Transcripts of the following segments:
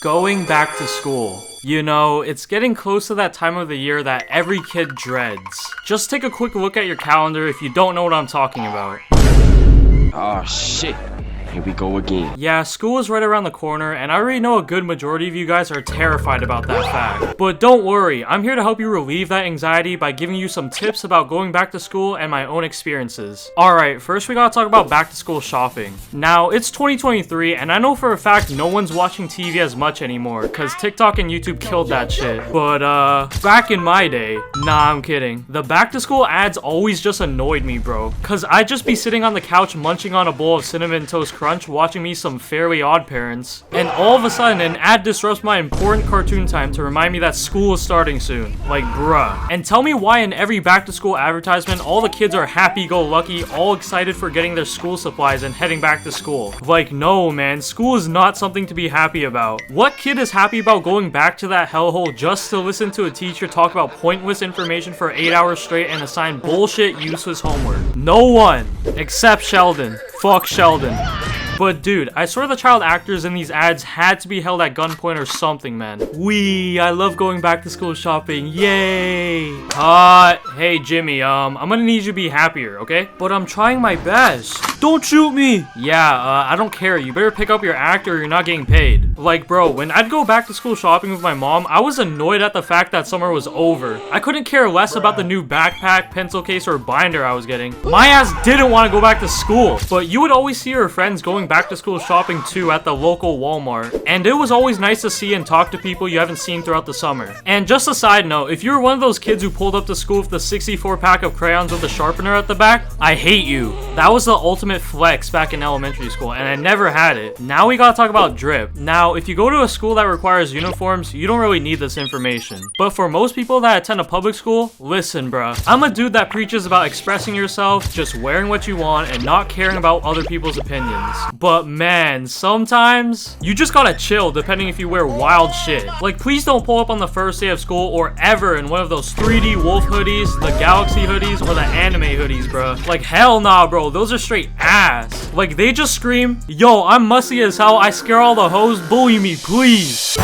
Going back to school. You know, it's getting close to that time of the year that every kid dreads. Just take a quick look at your calendar if you don't know what I'm talking about. Oh shit. Here we go again. Yeah, school is right around the corner, and I already know a good majority of you guys are terrified about that fact. But don't worry, I'm here to help you relieve that anxiety by giving you some tips about going back to school and my own experiences. Alright, first we gotta talk about back to school shopping. Now, it's 2023, and I know for a fact no one's watching TV as much anymore, cause TikTok and YouTube killed that shit. But, back in my day, nah, I'm kidding. The back to school ads always just annoyed me, bro. Cause I'd just be sitting on the couch munching on a bowl of Cinnamon Toast Crunch watching me some Fairly Odd Parents, and all of a sudden an ad disrupts my important cartoon time to remind me that school is starting soon. Like, bruh. And tell me why in every back to school advertisement all the kids are happy-go-lucky, all excited for getting their school supplies and heading back to school. Like, no man, school is not something to be happy about. What kid is happy about going back to that hellhole just to listen to a teacher talk about pointless information for 8 hours straight and assign bullshit useless homework? No one, except Sheldon. Fuck Sheldon. But dude, I swear the child actors in these ads had to be held at gunpoint or something, man. I love going back to school shopping, yay! Hey Jimmy, I'm gonna need you to be happier, okay? But I'm trying my best. Don't shoot me! Yeah, I don't care, you better pick up your act or you're not getting paid. Like bro, when I'd go back to school shopping with my mom, I was annoyed at the fact that summer was over. I couldn't care less about the new backpack, pencil case, or binder I was getting. My ass didn't want to go back to school, but you would always see her friends going back to school shopping too at the local Walmart, and it was always nice to see and talk to people you haven't seen throughout the summer. And just a side note, if you were one of those kids who pulled up to school with the 64 pack of crayons with a sharpener at the back, I hate you. That was the ultimate flex back in elementary school, and I never had it. Now we gotta talk about drip. Now, if you go to a school that requires uniforms, you don't really need this information. But for most people that attend a public school, listen bruh. I'm a dude that preaches about expressing yourself, just wearing what you want, and not caring about other people's opinions. But man, sometimes you just gotta chill depending if you wear wild shit. Like, please don't pull up on the first day of school or ever in one of those 3D wolf hoodies, the galaxy hoodies, or the anime hoodies, bro. Like, hell nah, bro. Those are straight ass. Like, they just scream, yo, I'm musty as hell, I scare all the hoes, bully me, please.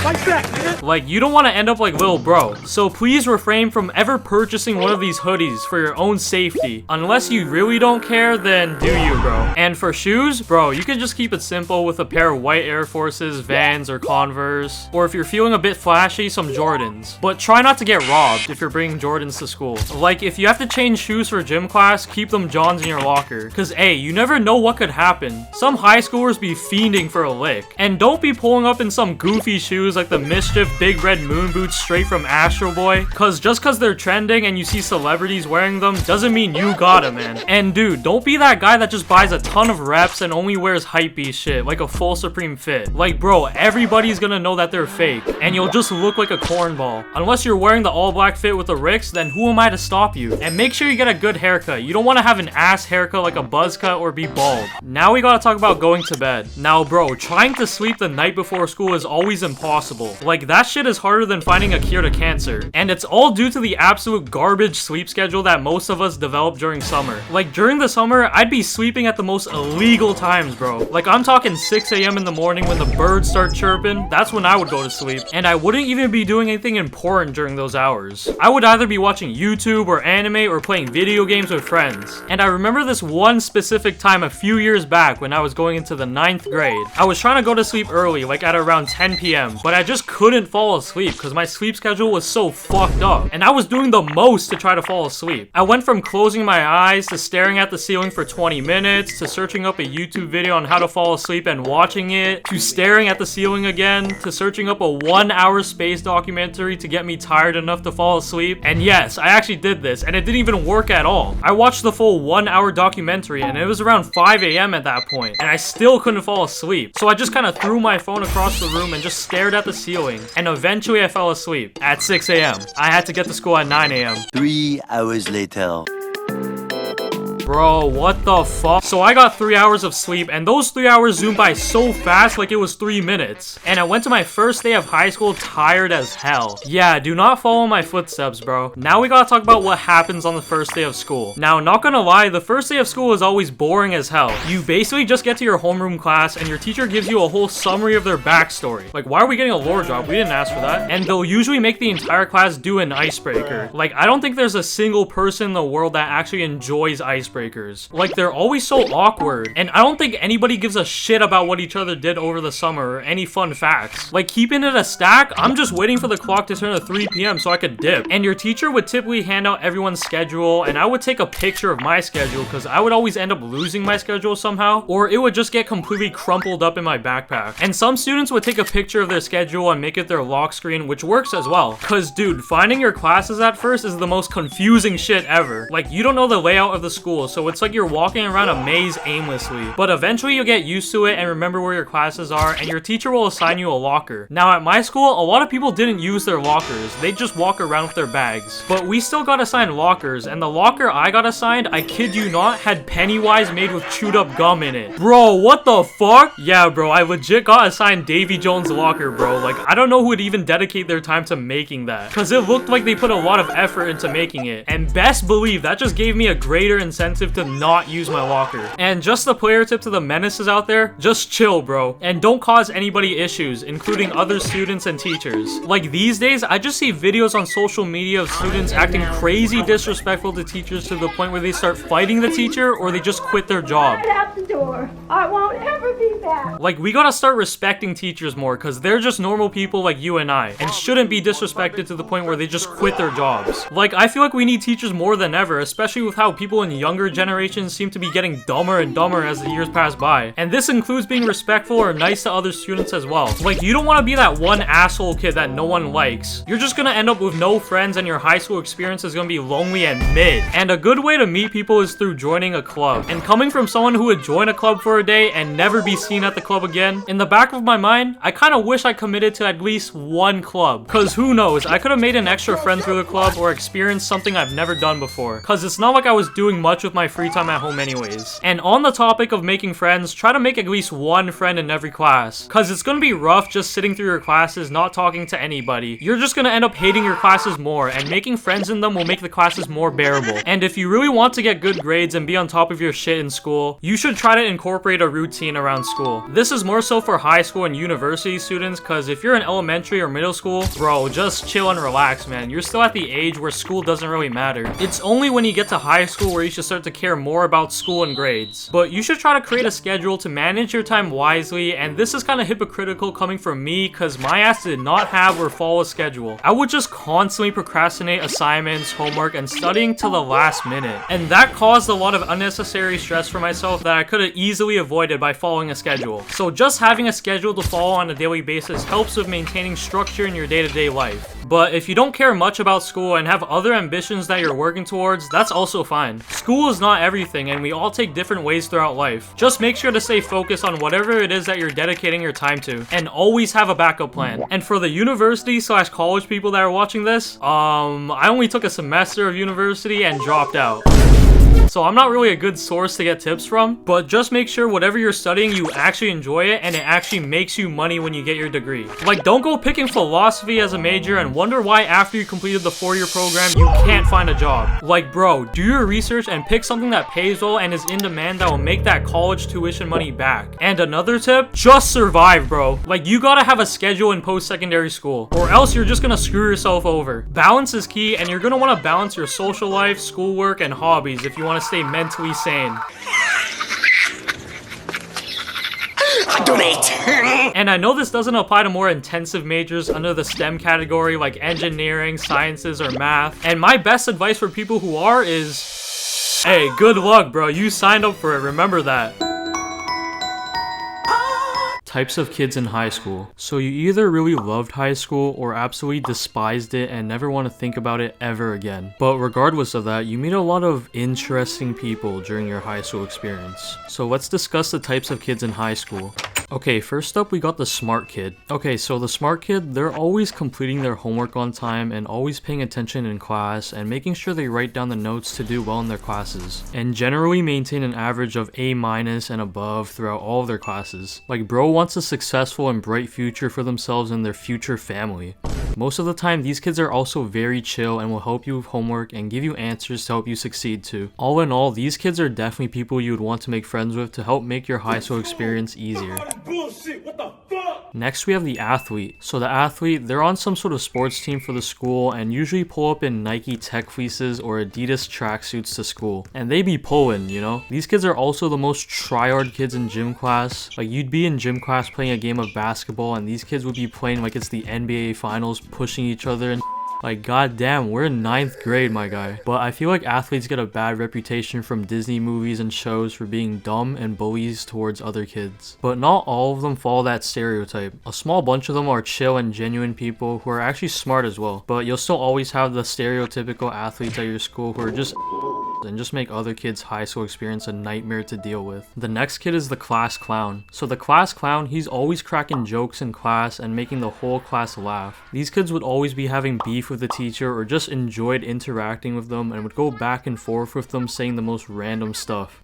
Like that, man. Like, you don't want to end up like Lil Bro. So please refrain from ever purchasing one of these hoodies for your own safety. Unless you really don't care, then do you, bro. And for shoes, bro, you can just keep it simple with a pair of white Air Forces, Vans, or Converse. Or if you're feeling a bit flashy, some Jordans. But try not to get robbed if you're bringing Jordans to school. Like, if you have to change shoes for gym class, keep them Johns in your locker. Cause hey, you never know what could happen. Some high schoolers be fiending for a lick. And don't be pulling up in some goofy shoes like the Mischief Big Red Moon boots straight from Astro Boy, cause just cause they're trending and you see celebrities wearing them doesn't mean you got 'em, man. And dude, don't be that guy that just buys a ton of reps and only wears hypebeast shit like a full Supreme fit. Like bro, everybody's gonna know that they're fake and you'll just look like a cornball. Unless you're wearing the all black fit with the Ricks, then who am I to stop you? And make sure you get a good haircut. You don't want to have an ass haircut like a buzz cut or be bald. Now we gotta talk about going to bed. Now bro, trying to sleep the night before school is always impossible. Like, that shit is harder than finding a cure to cancer. And it's all due to the absolute garbage sleep schedule that most of us develop during summer. Like, during the summer, I'd be sleeping at the most illegal times, bro. Like, I'm talking 6 a.m. in the morning when the birds start chirping. That's when I would go to sleep. And I wouldn't even be doing anything important during those hours. I would either be watching YouTube or anime or playing video games with friends. And I remember this one specific time a few years back when I was going into the 9th grade. I was trying to go to sleep early, like at around 10 p.m. But I just couldn't fall asleep because my sleep schedule was so fucked up, and I was doing the most to try to fall asleep. I went from closing my eyes to staring at the ceiling for 20 minutes to searching up a YouTube video on how to fall asleep and watching it, to staring at the ceiling again, to searching up a 1-hour space documentary to get me tired enough to fall asleep. And yes, I actually did this, and it didn't even work at all. I watched the full 1-hour documentary and it was around 5 a.m. at that point, and I still couldn't fall asleep. So I just kind of threw my phone across the room and just stared at the ceiling, and eventually I fell asleep at 6 a.m. I had to get to school at 9 a.m. 3 hours later. Bro, what the fuck? So I got 3 hours of sleep, and those 3 hours zoomed by so fast like it was 3 minutes. And I went to my first day of high school tired as hell. Yeah, do not follow my footsteps, bro. Now we gotta talk about what happens on the first day of school. Now, not gonna lie, the first day of school is always boring as hell. You basically just get to your homeroom class, and your teacher gives you a whole summary of their backstory. Like, why are we getting a lore drop? We didn't ask for that. And they'll usually make the entire class do an icebreaker. Like, I don't think there's a single person in the world that actually enjoys icebreakers. Like, they're always so awkward. And I don't think anybody gives a shit about what each other did over the summer or any fun facts. Like, keeping it a stack, I'm just waiting for the clock to turn to 3 p.m. so I could dip. And your teacher would typically hand out everyone's schedule, and I would take a picture of my schedule because I would always end up losing my schedule somehow, or it would just get completely crumpled up in my backpack. And some students would take a picture of their schedule and make it their lock screen, which works as well. Cause dude, finding your classes at first is the most confusing shit ever. Like, you don't know the layout of the school, so it's like you're walking around a maze aimlessly. But eventually you'll get used to it and remember where your classes are, and your teacher will assign you a locker. Now at my school, a lot of people didn't use their lockers. They just walk around with their bags. But we still got assigned lockers, and the locker I got assigned, I kid you not, had Pennywise made with chewed up gum in it. Bro, what the fuck? Yeah, bro, I legit got assigned Davy Jones' locker, bro. Like, I don't know who would even dedicate their time to making that, cause it looked like they put a lot of effort into making it. And best believe that just gave me a greater incentive to not use my locker. And just a player tip to the menaces out there, just chill, bro, and don't cause anybody issues, including other students and teachers. Like, these days, I just see videos on social media of students acting crazy disrespectful to teachers to the point where they start fighting the teacher or they just quit their job. Right out the door. I won't ever be back. Like, we gotta start respecting teachers more, cause they're just normal people like you and I, and shouldn't be disrespected to the point where they just quit their jobs. Like, I feel like we need teachers more than ever, especially with how people in younger generations seem to be getting dumber and dumber as the years pass by. And this includes being respectful or nice to other students as well. Like, you don't want to be that one asshole kid that no one likes. You're just gonna end up with no friends, and your high school experience is gonna be lonely and mid. And a good way to meet people is through joining a club. And coming from someone who would join a club for a day and never be seen at the club again, in the back of my mind, I kind of wish I committed to at least one club. Cause who knows, I could have made an extra friend through the club or experienced something I've never done before. Cause it's not like I was doing much with my free time at home anyways. And on the topic of making friends, try to make at least one friend in every class. Cause it's gonna be rough just sitting through your classes not talking to anybody. You're just gonna end up hating your classes more, and making friends in them will make the classes more bearable. And if you really want to get good grades and be on top of your shit in school, you should try to incorporate a routine around school. This is more so for high school and university students, cause if you're in elementary or middle school, bro, just chill and relax, man. You're still at the age where school doesn't really matter. It's only when you get to high school where you should start to care more about school and grades. But you should try to create a schedule to manage your time wisely, and this is kind of hypocritical coming from me, cause my ass did not have or follow a schedule. I would just constantly procrastinate assignments, homework, and studying till the last minute. And that caused a lot of unnecessary stress for myself that I could have easily avoided by following a schedule. So just having a schedule to follow on a daily basis helps with maintaining structure in your day-to-day life. But if you don't care much about school and have other ambitions that you're working towards, that's also fine. School is not everything, and we all take different ways throughout life. Just make sure to stay focused on whatever it is that you're dedicating your time to, and always have a backup plan. And for the university/college people that are watching this, I only took a semester of university and dropped out. So I'm not really a good source to get tips from, but just make sure whatever you're studying, you actually enjoy it and it actually makes you money when you get your degree. Like, don't go picking philosophy as a major and wonder why after you completed the 4-year program, you can't find a job. Like, bro, do your research and pick something that pays well and is in demand that will make that college tuition money back. And another tip, just survive, bro. Like, you gotta have a schedule in post-secondary school, or else you're just gonna screw yourself over. Balance is key, and you're gonna wanna balance your social life, schoolwork, and hobbies if you wanna stay mentally sane. Donate. And I know this doesn't apply to more intensive majors under the STEM category like engineering, sciences, or math. And my best advice for people who are is, hey, good luck, bro. You signed up for it, remember that. Types of kids in high school. So you either really loved high school or absolutely despised it and never want to think about it ever again. But regardless of that, you meet a lot of interesting people during your high school experience. So let's discuss the types of kids in high school. Okay, first up we got the smart kid. Okay, so the smart kid, they're always completing their homework on time and always paying attention in class and making sure they write down the notes to do well in their classes. And generally maintain an average of A- and above throughout all of their classes. Like, bro wants a successful and bright future for themselves and their future family. Most of the time, these kids are also very chill and will help you with homework and give you answers to help you succeed too. All in all, these kids are definitely people you would want to make friends with to help make your high school experience easier. Next, we have the athlete. So the athlete, they're on some sort of sports team for the school and usually pull up in Nike Tech fleeces or Adidas tracksuits to school. And they be pulling, you know? These kids are also the most tryhard kids in gym class. Like, you'd be in gym class playing a game of basketball and these kids would be playing like it's the NBA finals, pushing each other and like, goddamn, we're in 9th grade, my guy. But I feel like athletes get a bad reputation from Disney movies and shows for being dumb and bullies towards other kids. But not all of them follow that stereotype. A small bunch of them are chill and genuine people who are actually smart as well. But you'll still always have the stereotypical athletes at your school who are just and just make other kids' high school experience a nightmare to deal with. The next kid is the class clown. So the class clown, he's always cracking jokes in class and making the whole class laugh. These kids would always be having beef with the teacher or just enjoyed interacting with them and would go back and forth with them saying the most random stuff.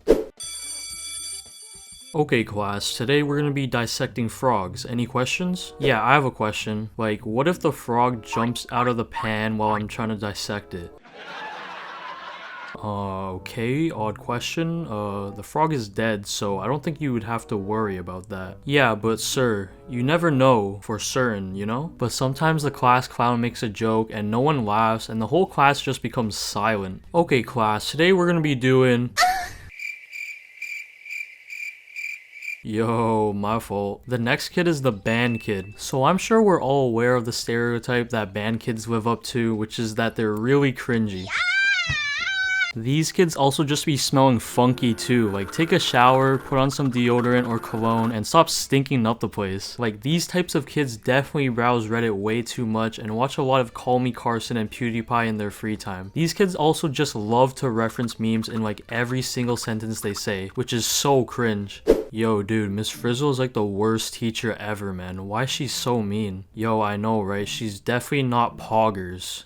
Okay class, today we're gonna be dissecting frogs. Any questions? Yeah, I have a question. Like, what if the frog jumps out of the pan while I'm trying to dissect it? Okay, odd question. The frog is dead, so I don't think you would have to worry about that. Yeah, but sir, you never know for certain, you know? But sometimes the class clown makes a joke and no one laughs and the whole class just becomes silent. Okay class, today we're gonna be doing... Yo, my fault. The next kid is the band kid. So I'm sure we're all aware of the stereotype that band kids live up to, which is that they're really cringy. These kids also just be smelling funky too. Like, take a shower, put on some deodorant or cologne, and stop stinking up the place. Like, these types of kids definitely browse Reddit way too much and watch a lot of Call Me Carson and PewDiePie in their free time. These kids also just love to reference memes in like every single sentence they say, which is so cringe. Yo, dude, Miss Frizzle is like the worst teacher ever, man. Why is she so mean? Yo, I know, right? She's definitely not poggers.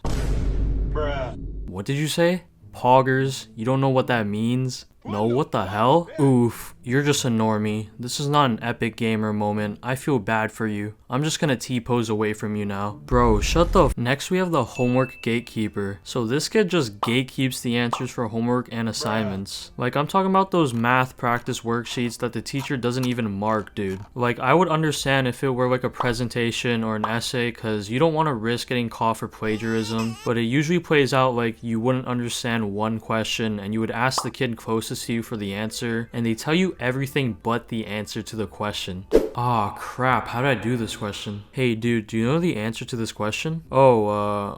Bruh. What did you say? Poggers? You don't know what that means? No, what the hell? Oof, you're just a normie. This is not an epic gamer moment. I feel bad for you. I'm just gonna T-pose away from you now. Bro, shut the f. Next we have the homework gatekeeper. So this kid just gatekeeps the answers for homework and assignments. Like, I'm talking about those math practice worksheets that the teacher doesn't even mark, dude. Like, I would understand if it were like a presentation or an essay, cause you don't want to risk getting caught for plagiarism, but it usually plays out like you wouldn't understand one question and you would ask the kid closest to you for the answer, and they tell you everything but the answer to the question. Ah, crap, how did I do this question? Hey dude, do you know the answer to this question? Oh,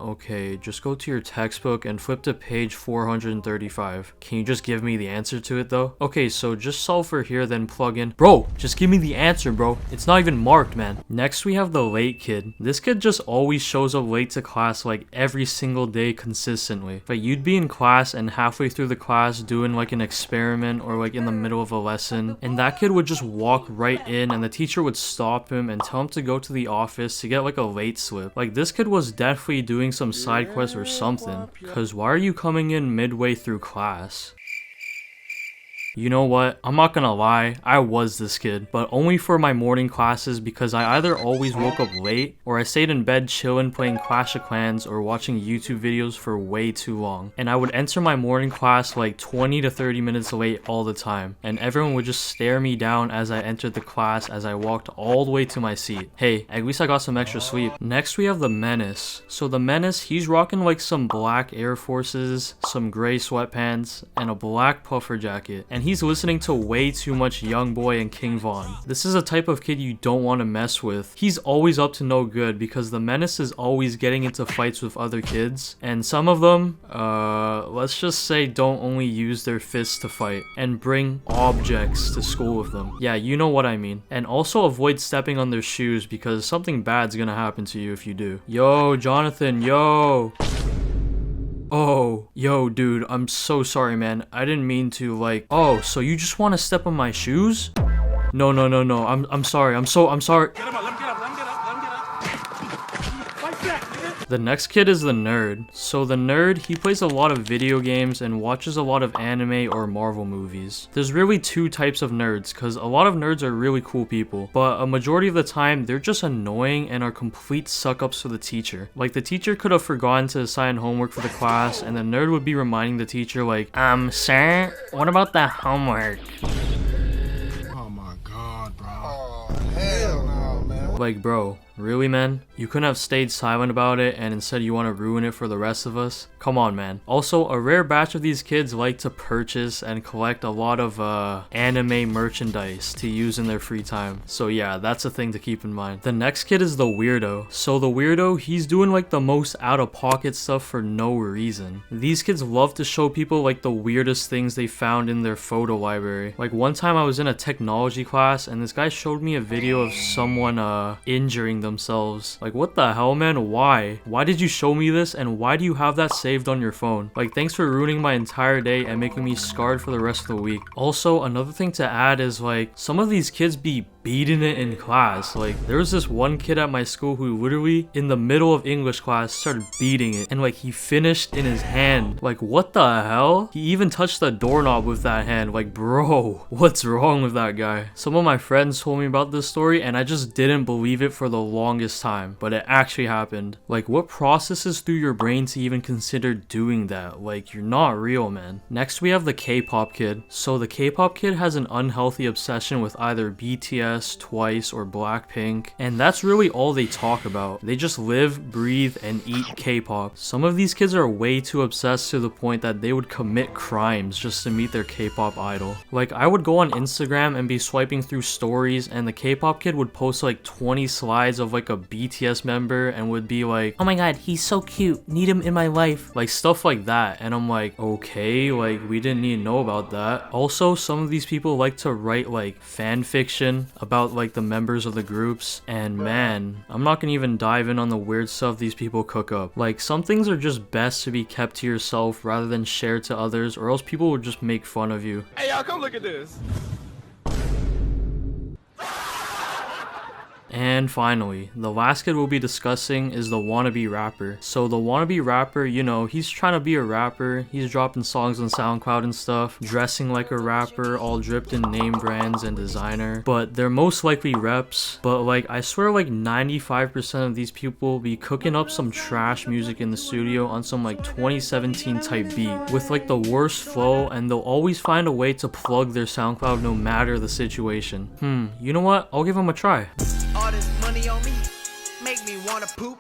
okay, just go to your textbook and flip to page 435. Can you just give me the answer to it though? Okay, so just solve for here, then plug in. Bro, just give me the answer, bro. It's not even marked, man. Next we have the late kid. This kid just always shows up late to class like every single day consistently. But you'd be in class and halfway through the class doing like an experiment or like in the middle of a lesson, and that kid would just walk right in and the teacher would stop him and tell him to go to the office to get like a late slip. Like, this kid was definitely doing some side quest or something, cause why are you coming in midway through class? You know what? I'm not gonna lie, I was this kid, but only for my morning classes because I either always woke up late or I stayed in bed chilling playing Clash of Clans or watching YouTube videos for way too long. And I would enter my morning class like 20 to 30 minutes late all the time, and everyone would just stare me down as I entered the class as I walked all the way to my seat. Hey, at least I got some extra sleep. Next we have the Menace. So the Menace, he's rocking like some black Air Forces, some gray sweatpants, and a black puffer jacket. And he's listening to way too much Youngboy and King Von. This is a type of kid you don't want to mess with. He's always up to no good because the Menace is always getting into fights with other kids, and some of them, let's just say, don't only use their fists to fight and bring objects to school with them. Yeah, you know what I mean. And also avoid stepping on their shoes because something bad's gonna happen to you if you do. Yo, Jonathan, yo! Oh, yo, dude, I'm so sorry, man. I didn't mean to, like... Oh, so you just want to step on my shoes? No, no, no, no. I'm sorry. I'm sorry. Get him up, let him get up, let him get up, let him get up. Fight back, nigga. The next kid is the nerd. So the nerd, he plays a lot of video games and watches a lot of anime or Marvel movies. There's really two types of nerds, because a lot of nerds are really cool people, but a majority of the time, they're just annoying and are complete suck-ups for the teacher. Like, the teacher could have forgotten to assign homework for the class, and the nerd would be reminding the teacher like, sir, what about the homework? Oh my god, bro. Oh, hell no, man. Like, bro, really, man? You couldn't have stayed silent about it and instead you want to ruin it for the rest of us? Come on, man. Also, a rare batch of these kids like to purchase and collect a lot of anime merchandise to use in their free time. So yeah, that's a thing to keep in mind. The next kid is the weirdo. So the weirdo, he's doing like the most out-of-pocket stuff for no reason. These kids love to show people like the weirdest things they found in their photo library. Like one time I was in a technology class and this guy showed me a video of someone injuring themselves. Like, what the hell, man? Why did you show me this, and why do you have that saved on your phone? Like, thanks for ruining my entire day and making me scarred for the rest of the week. Also, another thing to add is like some of these kids be beating it in class. Like, there was this one kid at my school who literally in the middle of English class started beating it, and like he finished in his hand. Like, what the hell? He even touched the doorknob with that hand. Like, bro, what's wrong with that guy? Some of my friends told me about this story and I just didn't believe it for the longest time, but it actually happened. Like, what processes through your brain to even consider doing that? Like, you're not real, man. Next we have the K-pop kid. So the K-pop kid has an unhealthy obsession with either BTS, Twice, or Blackpink, and that's really all they talk about. They just live, breathe, and eat K-pop. Some of these kids are way too obsessed to the point that they would commit crimes just to meet their K-pop idol. Like, I would go on Instagram and be swiping through stories and the K-pop kid would post like 20 slides of like a BTS member and would be like, oh my god, he's so cute, need him in my life. Like, stuff like that, and I'm like, okay, like, we didn't need to know about that. Also, some of these people like to write like fan fiction about like the members of the groups, and man, I'm not gonna even dive in on the weird stuff these people cook up. Like, some things are just best to be kept to yourself rather than shared to others, or else people would just make fun of you. Hey, y'all, come look at this. And finally, the last kid we'll be discussing is the wannabe rapper. So the wannabe rapper, you know, he's trying to be a rapper, he's dropping songs on SoundCloud and stuff, dressing like a rapper, all dripped in name brands and designer, but they're most likely reps. But like, I swear like 95% of these people be cooking up some trash music in the studio on some like 2017 type beat with like the worst flow, and they'll always find a way to plug their SoundCloud no matter the situation. You know what? I'll give them a try. All this money on me make me wanna poop.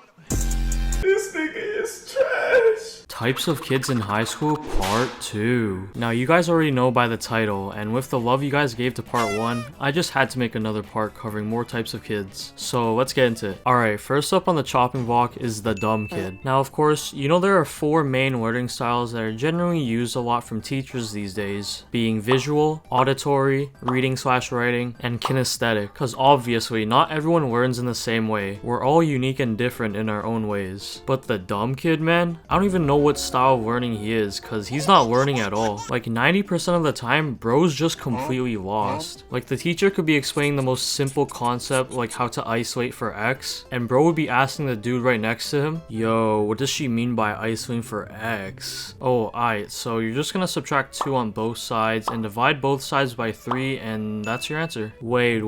This nigga is trash. Types of kids in high school, part 2. Now, you guys already know by the title, and with the love you guys gave to part 1, I just had to make another part covering more types of kids. So let's get into it. Alright, first up on the chopping block is the dumb kid. Now, of course, you know there are 4 main learning styles that are generally used a lot from teachers these days, being visual, auditory, reading/writing, and kinesthetic. Because obviously, not everyone learns in the same way. We're all unique and different in our own ways. But the dumb kid, man, I don't even know what style of learning he is, because he's not learning at all. Like 90% of the time, bro's just completely lost. Like, the teacher could be explaining the most simple concept, like how to isolate for X, and bro would be asking the dude right next to him, yo, what does she mean by isolating for X? Oh, alright, so you're just gonna subtract 2 on both sides and divide both sides by 3, and that's your answer. Wait,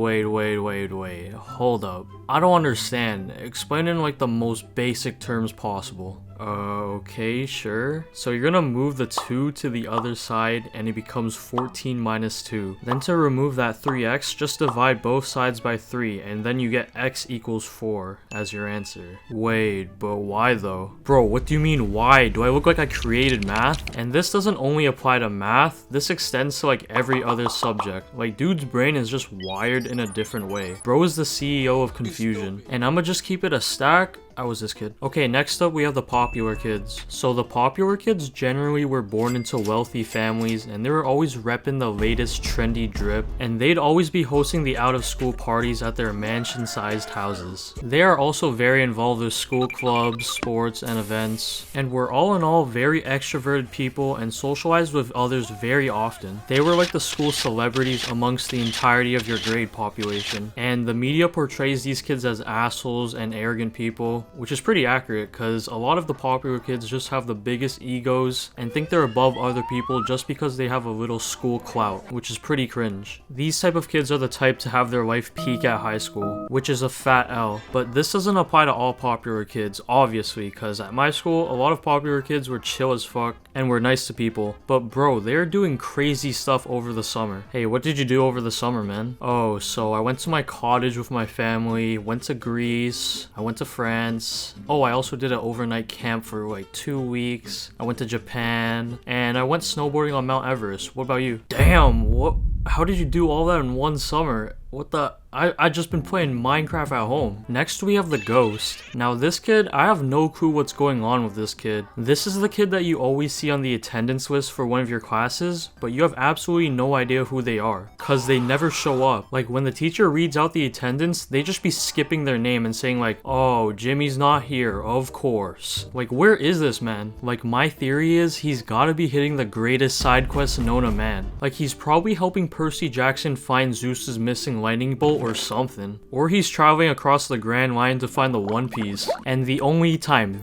hold up. I don't understand. Explain in like the most basic terms possible. Okay, sure. So you're gonna move the 2 to the other side and it becomes 14 minus 2. Then to remove that 3x, just divide both sides by 3 and then you get x equals 4 as your answer. Wait, but why though? Bro, what do you mean why? Do I look like I created math? And this doesn't only apply to math, this extends to like every other subject. Like, dude's brain is just wired in a different way. Bro is the CEO of confusion. And I'ma just keep it a stack. I was this kid. Okay, next up we have the popular kids. So the popular kids generally were born into wealthy families and they were always repping the latest trendy drip, and they'd always be hosting the out of school parties at their mansion-sized houses. They are also very involved with school clubs, sports, and events, and were all in all very extroverted people and socialized with others very often. They were like the school celebrities amongst the entirety of your grade population, and the media portrays these kids as assholes and arrogant people, which is pretty accurate because a lot of the popular kids just have the biggest egos and think they're above other people just because they have a little school clout, which is pretty cringe. These type of kids are the type to have their life peak at high school, which is a fat L. But this doesn't apply to all popular kids, obviously, because at my school, a lot of popular kids were chill as fuck and were nice to people. But bro, they're doing crazy stuff over the summer. Hey, what did you do over the summer, man? Oh, so I went to my cottage with my family, went to Greece, I went to France. Oh, I also did an overnight camp for like 2 weeks. I went to Japan, and I went snowboarding on Mount Everest. What about you? Damn, what? How did you do all that in one summer? What the? I just been playing Minecraft at home. Next we have the Ghost. Now this kid, I have no clue what's going on with this kid. This is the kid that you always see on the attendance list for one of your classes, but you have absolutely no idea who they are, cause they never show up. Like when the teacher reads out the attendance, they just be skipping their name and saying like, oh, Jimmy's not here, of course. Like where is this man? Like my theory is he's gotta be hitting the greatest side quest known to man. Like he's probably helping Percy Jackson find Zeus's missing lightning bolt or something. Or he's traveling across the Grand Line to find the One Piece. And the only time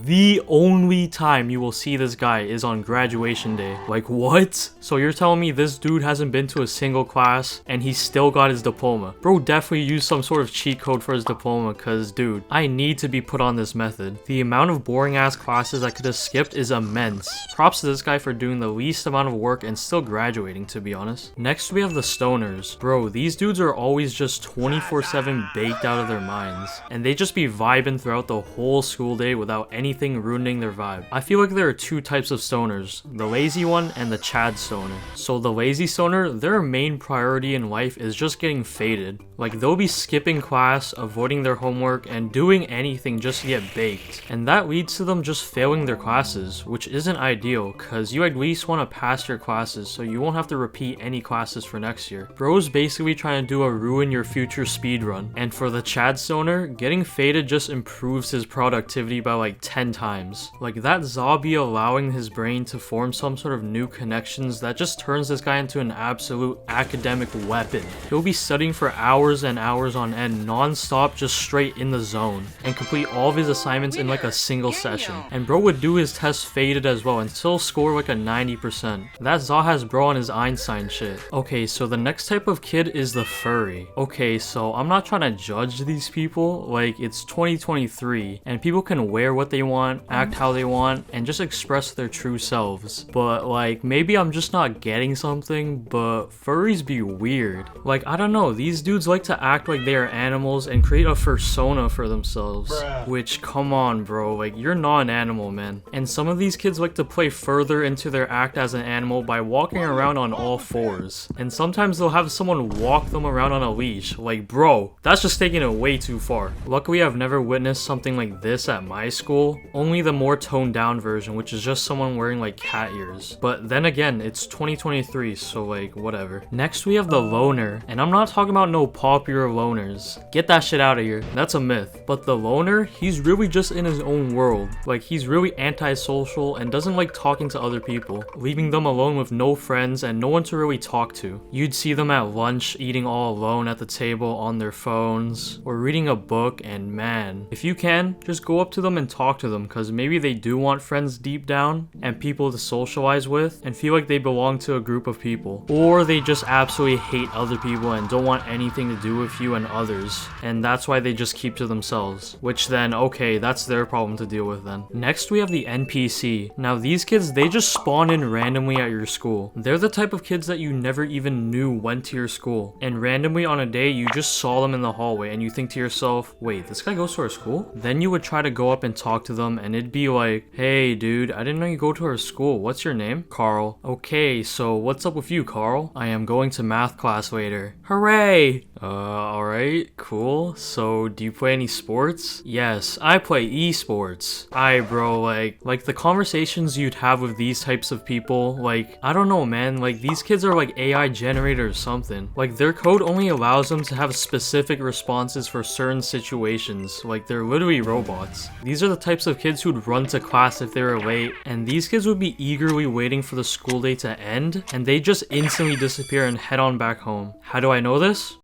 you will see this guy is on graduation day. Like what? So you're telling me this dude hasn't been to a single class and he still got his diploma? Bro definitely used some sort of cheat code for his diploma, cause dude, I need to be put on this method. The amount of boring ass classes I could have skipped is immense. Props to this guy for doing the least amount of work and still graduating, to be honest. Next we have the stoners. Bro, these dudes are always just 24/7 baked out of their minds, and they just be vibing throughout the whole school day without anything ruining their vibe. I feel like there are two types of stoners, the lazy one and the Chad stoner. So the lazy stoner, their main priority in life is just getting faded. Like they'll be skipping class, avoiding their homework, and doing anything just to get baked. And that leads to them just failing their classes, which isn't ideal, cause you at least want to pass your classes so you won't have to repeat any classes for next year. Bro's basically trying to do a ruin your future speedrun. And for the Chad stoner, getting faded just improves his productivity by like 10 times. Like that zombie allowing his brain to form some sort of new connections that just turns this guy into an absolute academic weapon. He'll be studying for hours and hours on end non-stop, just straight in the zone, and complete all of his assignments in like a single session. And bro would do his tests faded as well and still score like a 90%. That Za has bro on his Einstein shit. Okay, so the next type of kid is the furry. Okay, so I'm not trying to judge these people, like it's 2023 and people can wear what they want, act how they want, and just express their true selves. But like maybe I'm just not getting something, but furries be weird. Like I don't know, these dudes like to act like they are animals and create a persona for themselves. Which come on bro, like you're not an animal, man. And some of these kids like to play further into their act as an animal by walking around on all fours. And sometimes they'll have someone walk them around on a leash. Like bro, that's just taking it way too far. Luckily I've never witnessed something like this at my school, only the more toned down version, which is just someone wearing like cat ears. But then again, it's 2023, so like whatever. Next we have the loner, and I'm not talking about no popular loners. Get that shit out of here, that's a myth. But the loner, he's really just in his own world. Like he's really antisocial and doesn't like talking to other people, leaving them alone with no friends and no one to really talk to. You'd see them at lunch eating all alone at the table on their phones or reading a book, and man, if you can, just go up to them and talk to them, because maybe they do want friends deep down and people to socialize with and feel like they belong to a group of people, or they just absolutely hate other people and don't want anything to do with you and others, and that's why they just keep to themselves, which then okay, that's their problem to deal with then. Next we have the NPC. Now these kids, they just spawn in randomly at your school. They're the type of kids that you never even knew went to your school, and randomly on a day you just saw them in the hallway and you think to yourself, wait, this guy goes to our school? Then you would try to go up and talk to them and it'd be like, hey dude, I didn't know you go to our school. What's your name? Carl. Okay, so what's up with you, Carl? I am going to math class later. Hooray! Alright, cool. So, do you play any sports? Yes, I play esports. Aight, bro, like the conversations you'd have with these types of people, like, I don't know, man, like, these kids are like AI generated or something. Like, their code only allows them to have specific responses for certain situations. Like, they're literally robots. These are the types of kids who'd run to class if they were late, and these kids would be eagerly waiting for the school day to end, and they just instantly disappear and head on back home. How do I know this?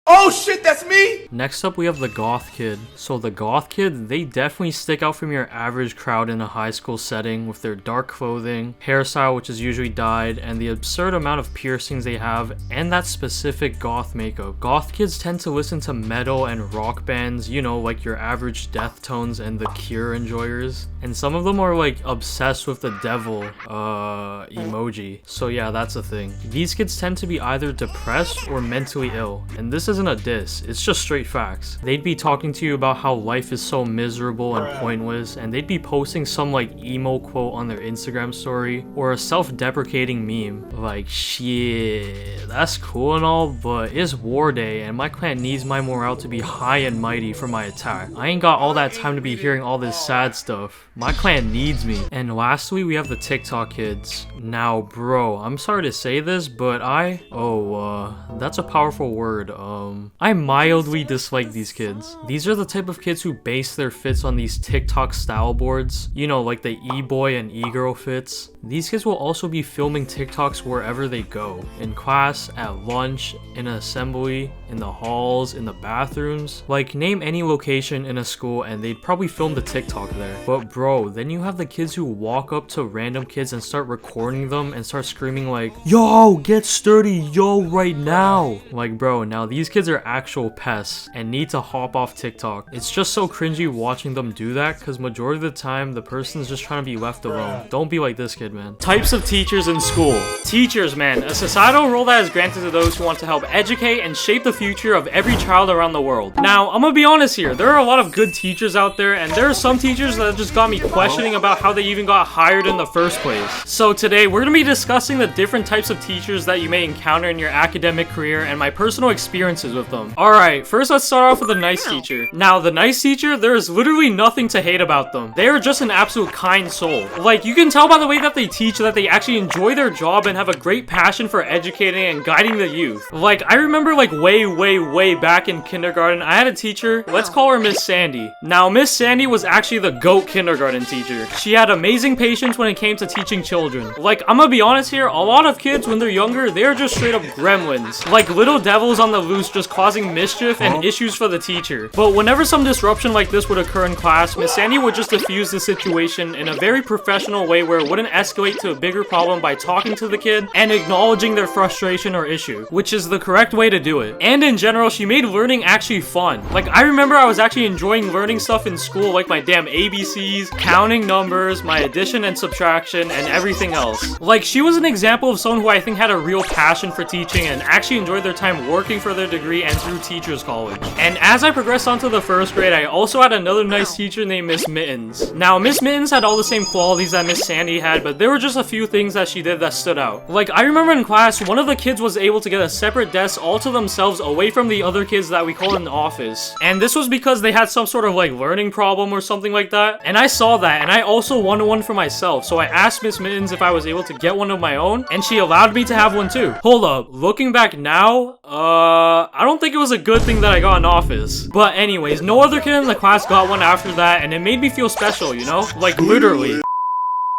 Oh shit, that's me! Next up, we have the goth kid. So the goth kid, they definitely stick out from your average crowd in a high school setting with their dark clothing, hairstyle which is usually dyed, and the absurd amount of piercings they have, and that specific goth makeup. Goth kids tend to listen to metal and rock bands, you know, like your average Deftones and The Cure enjoyers. And some of them are like obsessed with the devil emoji. So yeah, that's a thing. These kids tend to be either depressed or mentally ill, and this isn't a diss, it's just straight facts. They'd be talking to you about how life is so miserable and pointless, and they'd be posting some like emo quote on their Instagram story or a self-deprecating meme like, shit, that's cool and all, but it's war day and my clan needs my morale to be high and mighty for my attack. I ain't got all that time to be hearing all this sad stuff. My clan needs me. And lastly, we have the TikTok kids. Now, bro, I'm sorry to say this, but that's a powerful word. I mildly dislike these kids. These are the type of kids who base their fits on these TikTok style boards. You know, like the e-boy and e-girl fits. These kids will also be filming TikToks wherever they go. In class, at lunch, in an assembly, in the halls, in the bathrooms. Like, name any location in a school and they'd probably film the TikTok there. But bro, then you have the kids who walk up to random kids and start recording them and start screaming like, yo, get sturdy, yo, right now. Like, bro, now these kids are actual pests and need to hop off TikTok. It's just so cringy watching them do that because majority of the time the person's just trying to be left alone. Don't be like this kid, man. Types of teachers in school. Teachers, man, a societal role that is granted to those who want to help educate and shape the future of every child around the world. Now, I'm gonna be honest here, there are a lot of good teachers out there, and there are some teachers that just got me questioning about how they even got hired in the first place. So today, we're gonna be discussing the different types of teachers that you may encounter in your academic career and my personal experiences with them. Alright, first let's start off with a nice teacher. Now, the nice teacher, there is literally nothing to hate about them. They are just an absolute kind soul. Like, you can tell by the way that they teach that they actually enjoy their job and have a great passion for educating and guiding the youth. Like, I remember like way back in kindergarten, I had a teacher, let's call her Miss Sandy. Now, Miss Sandy was actually the GOAT kindergarten teacher. She had amazing patience when it came to teaching children. Like, I'm gonna be honest here, a lot of kids when they're younger, they're just straight up gremlins. Like little devils on the loose just causing mischief and issues for the teacher. But whenever some disruption like this would occur in class, Miss Sandy would just diffuse the situation in a very professional way where it wouldn't escalate to a bigger problem by talking to the kid and acknowledging their frustration or issue, which is the correct way to do it. And in general, she made learning actually fun. Like, I remember I was actually enjoying learning stuff in school, like my damn ABCs, counting numbers, my addition and subtraction, and everything else. Like, she was an example of someone who I think had a real passion for teaching and actually enjoyed their time working for their degree and through teachers college. And as I progressed onto the first grade, I also had another nice teacher named Miss Mittens. Now, Miss Mittens had all the same qualities that Miss Sandy had, but there were just a few things that she did that stood out. Like, I remember in class, one of the kids was able to get a separate desk all to themselves away from the other kids that we call in the office. And this was because they had some sort of like learning problem or something like that. And I saw that, and I also wanted one for myself. So I asked Miss Mittens if I was able to get one of my own, and she allowed me to have one too. Hold up, looking back now, I don't think it was a good thing that I got an office. But anyways, no other kid in the class got one after that, and it made me feel special, you know? Like, literally.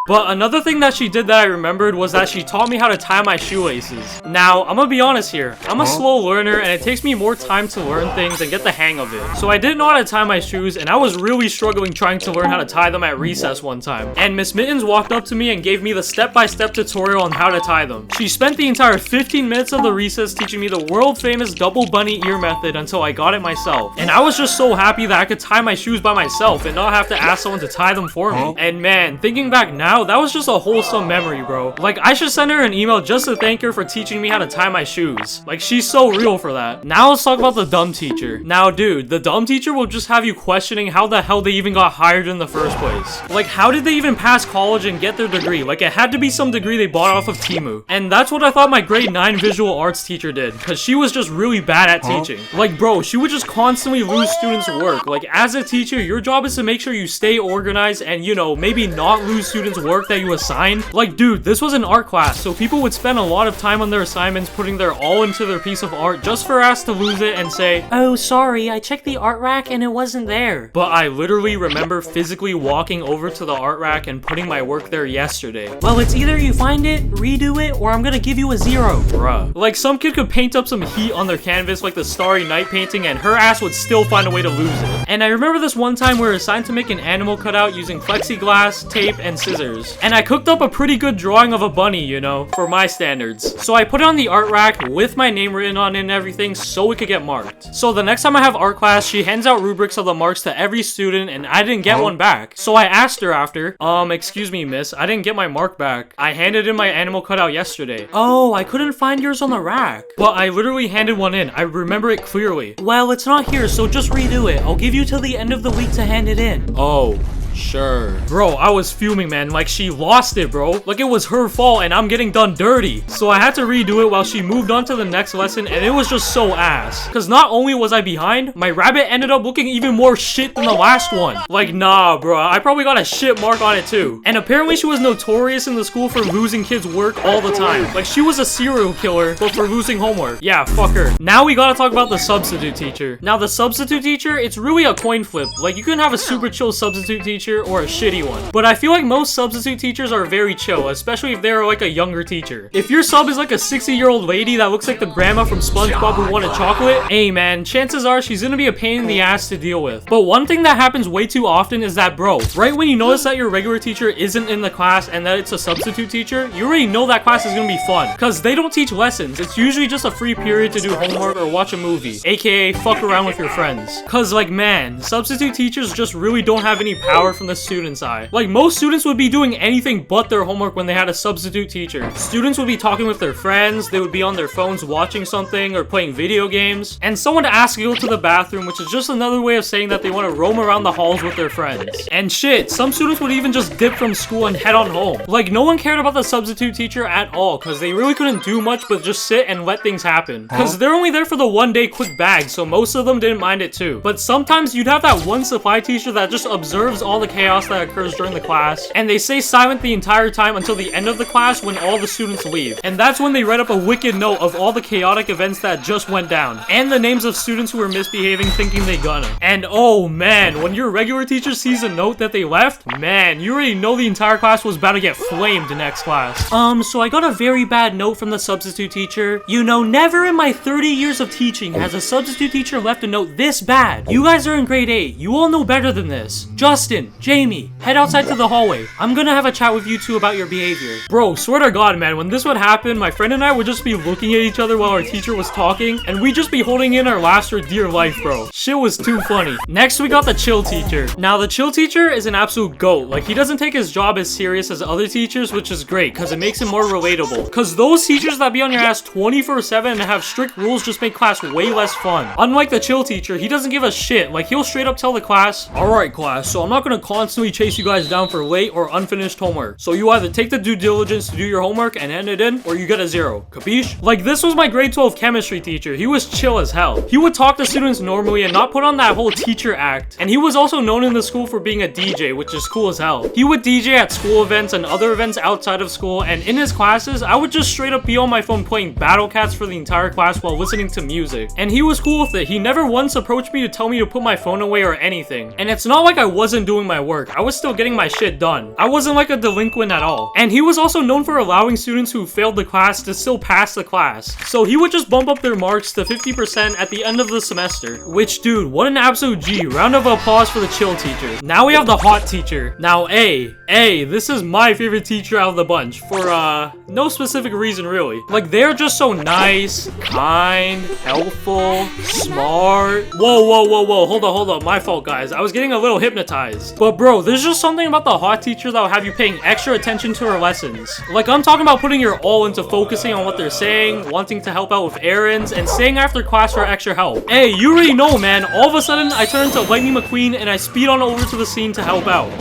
But another thing that she did that I remembered was that she taught me how to tie my shoelaces. Now, I'm gonna be honest here. I'm a slow learner and it takes me more time to learn things and get the hang of it. So I didn't know how to tie my shoes and I was really struggling trying to learn how to tie them at recess one time. And Miss Mittens walked up to me and gave me the step-by-step tutorial on how to tie them. She spent the entire 15 minutes of the recess teaching me the world-famous double bunny ear method until I got it myself. And I was just so happy that I could tie my shoes by myself and not have to ask someone to tie them for me. And man, thinking back now, now, that was just a wholesome memory, bro. Like, I should send her an email just to thank her for teaching me how to tie my shoes. Like, she's so real for that. Now let's talk about the dumb teacher. Now, dude, the dumb teacher will just have you questioning how the hell they even got hired in the first place. Like, how did they even pass college and get their degree? Like, it had to be some degree they bought off of Temu. And that's what I thought my grade 9 visual arts teacher did, because she was just really bad at teaching. Like, bro, she would just constantly lose students' work. Like, as a teacher, your job is to make sure you stay organized and, you know, maybe not lose students' work that you assign. Like, dude, this was an art class, so people would spend a lot of time on their assignments putting their all into their piece of art just for us to lose it and say, "Oh, sorry, I checked the art rack and it wasn't there." But I literally remember physically walking over to the art rack and putting my work there yesterday. Well, it's either you find it, redo it, or I'm gonna give you a 0. Bruh. Like, some kid could paint up some heat on their canvas like the Starry Night painting and her ass would still find a way to lose it. And I remember this one time we were assigned to make an animal cutout using plexiglass, tape, and scissors. And I cooked up a pretty good drawing of a bunny, you know, for my standards. So I put it on the art rack with my name written on it and everything so it could get marked. So the next time I have art class, she hands out rubrics of the marks to every student and I didn't get one back. So I asked her after, excuse me, miss, I didn't get my mark back. I handed in my animal cutout yesterday. Oh, I couldn't find yours on the rack. But I literally handed one in. I remember it clearly. Well, it's not here, so just redo it. I'll give you till the end of the week to hand it in. Oh. Sure. Bro, I was fuming, man. Like, she lost it, bro. Like, it was her fault and I'm getting done dirty. So I had to redo it while she moved on to the next lesson and it was just so ass. Because not only was I behind, my rabbit ended up looking even more shit than the last one. Like, nah, bro. I probably got a shit mark on it too. And apparently she was notorious in the school for losing kids' work all the time. Like, she was a serial killer, but for losing homework. Yeah, fuck her. Now we gotta talk about the substitute teacher. Now, the substitute teacher, it's really a coin flip. Like, you can have a super chill substitute teacher or a shitty one. But I feel like most substitute teachers are very chill, especially if they're like a younger teacher. If your sub is like a 60-year-old lady that looks like the grandma from SpongeBob who wanted chocolate, hey man, chances are she's gonna be a pain in the ass to deal with. But one thing that happens way too often is that, bro, right when you notice that your regular teacher isn't in the class and that it's a substitute teacher, you already know that class is gonna be fun. Cause they don't teach lessons, it's usually just a free period to do homework or watch a movie, aka fuck around with your friends. Cause like, man, substitute teachers just really don't have any power from the student's eye. Like, most students would be doing anything but their homework when they had a substitute teacher. Students would be talking with their friends, they would be on their phones watching something or playing video games, and someone would ask to go to the bathroom, which is just another way of saying that they want to roam around the halls with their friends. And shit, some students would even just dip from school and head on home. Like, no one cared about the substitute teacher at all, cause they really couldn't do much but just sit and let things happen. Cause they're only there for the one day quick bag, so most of them didn't mind it too. But sometimes you'd have that one supply teacher that just observes all the chaos that occurs during the class, and they stay silent the entire time until the end of the class when all the students leave. And that's when they write up a wicked note of all the chaotic events that just went down, and the names of students who were misbehaving thinking they gonna. And oh man, when your regular teacher sees a note that they left, man, you already know the entire class was about to get flamed next class. So I got a very bad note from the substitute teacher. You know, never in my 30 years of teaching has a substitute teacher left a note this bad. You guys are in grade 8. You all know better than this. Justin, Jamie, head outside to the hallway. I'm gonna have a chat with you two about your behavior. Bro, swear to God, man, when this would happen, my friend and I would just be looking at each other while our teacher was talking, and we'd just be holding in our laughs for dear life, bro. Shit was too funny. Next, we got the chill teacher. Now, the chill teacher is an absolute goat. Like, he doesn't take his job as serious as other teachers, which is great, because it makes him more relatable. Because those teachers that be on your ass 24/7 and have strict rules just make class way less fun. Unlike the chill teacher, he doesn't give a shit. Like, he'll straight up tell the class, "Alright, class, so I'm not gonna constantly chase you guys down for late or unfinished homework. So you either take the due diligence to do your homework and hand it in, or you get a 0. Capiche?" Like, this was my grade 12 chemistry teacher. He was chill as hell. He would talk to students normally and not put on that whole teacher act. And he was also known in the school for being a DJ, which is cool as hell. He would DJ at school events and other events outside of school, and in his classes, I would just straight up be on my phone playing Battle Cats for the entire class while listening to music. And he was cool with it. He never once approached me to tell me to put my phone away or anything. And it's not like I wasn't doing my work. I was still getting my shit done. I wasn't like a delinquent at all. And he was also known for allowing students who failed the class to still pass the class. So he would just bump up their marks to 50% at the end of the semester. Which, dude, what an absolute G. Round of applause for the chill teacher. Now we have the hot teacher. Now, this is my favorite teacher out of the bunch for, no specific reason really. Like, they're just so nice, kind, helpful, smart. Whoa, hold on, my fault, guys. I was getting a little hypnotized. But bro, there's just something about the hot teacher that will have you paying extra attention to her lessons. Like, I'm talking about putting your all into focusing on what they're saying, wanting to help out with errands, and staying after class for extra help. Hey, you already know, man. All of a sudden, I turn into Lightning McQueen and I speed on over to the scene to help out.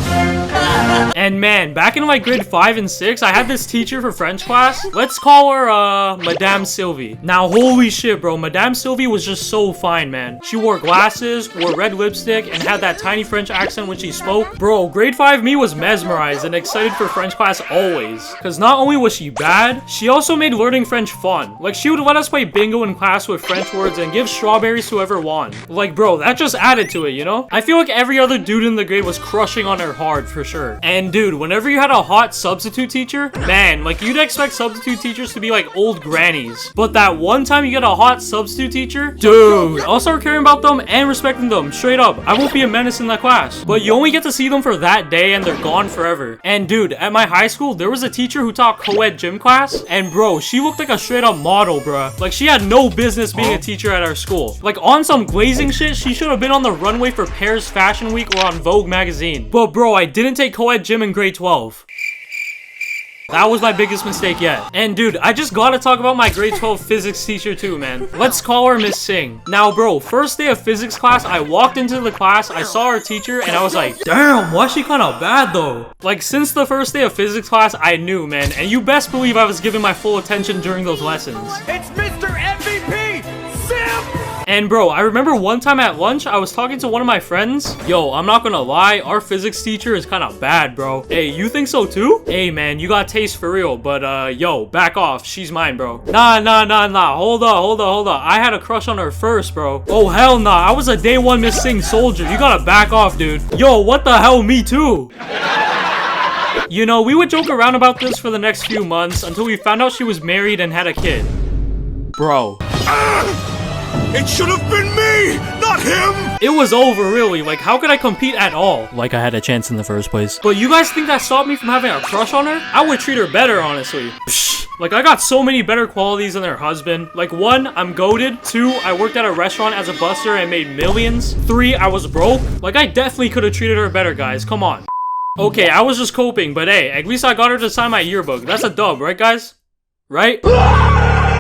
And man, back in like grade 5 and 6, I had this teacher for French class. Let's call her, Madame Sylvie. Now, holy shit, bro. Madame Sylvie was just so fine, man. She wore glasses, wore red lipstick, and had that tiny French accent when she spoke. Bro, grade 5 me was mesmerized and excited for French class always. Because not only was she bad, she also made learning French fun. Like, she would let us play bingo in class with French words and give strawberries to whoever won. Like, bro, that just added to it, you know? I feel like every other dude in the grade was crushing on her hard for sure. And dude, whenever you had a hot substitute teacher, man, like, you'd expect substitute teachers to be like old grannies. But that one time you get a hot substitute teacher, dude, I'll start caring about them and respecting them straight up. I won't be a menace in that class. But you only get to see them for that day and they're gone forever. And dude, at my high school, there was a teacher who taught co-ed gym class, and bro, she looked like a straight up model, bruh. Like, she had no business being a teacher at our school. Like, on some glazing shit, she should have been on the runway for Paris Fashion Week or on Vogue magazine. But bro, I didn't take co-ed gym in grade 12. That was my biggest mistake yet. And dude, I just gotta talk about my grade 12 physics teacher too, man. Let's call her Miss Singh. Now bro, first day of physics class, I walked into the class, I saw our teacher, and I was like, damn, why is she kinda bad though? Like, since the first day of physics class, I knew, man. And you best believe I was giving my full attention during those lessons. It's Mr. MVP, Simp! And bro, I remember one time at lunch, I was talking to one of my friends. Yo, I'm not gonna lie, our physics teacher is kind of bad, bro. Hey, you think so too? Hey man, you got taste for real, but yo, back off. She's mine, bro. Nah. Hold up. I had a crush on her first, bro. Oh, hell nah. I was a day one Miss Singh soldier. You gotta back off, dude. Yo, what the hell? Me too. You know, we would joke around about this for the next few months until we found out she was married and had a kid. Bro. It should have been me, not him! It was over, really. Like, how could I compete at all? Like I had a chance in the first place. But you guys think that stopped me from having a crush on her? I would treat her better, honestly. Psh. Like, I got so many better qualities than her husband. Like, 1, I'm goated. 2, I worked at a restaurant as a buster and made millions. 3, I was broke. Like, I definitely could have treated her better, guys. Come on. Okay, I was just coping, but hey, at least I got her to sign my yearbook. That's a dub, right, guys? Right?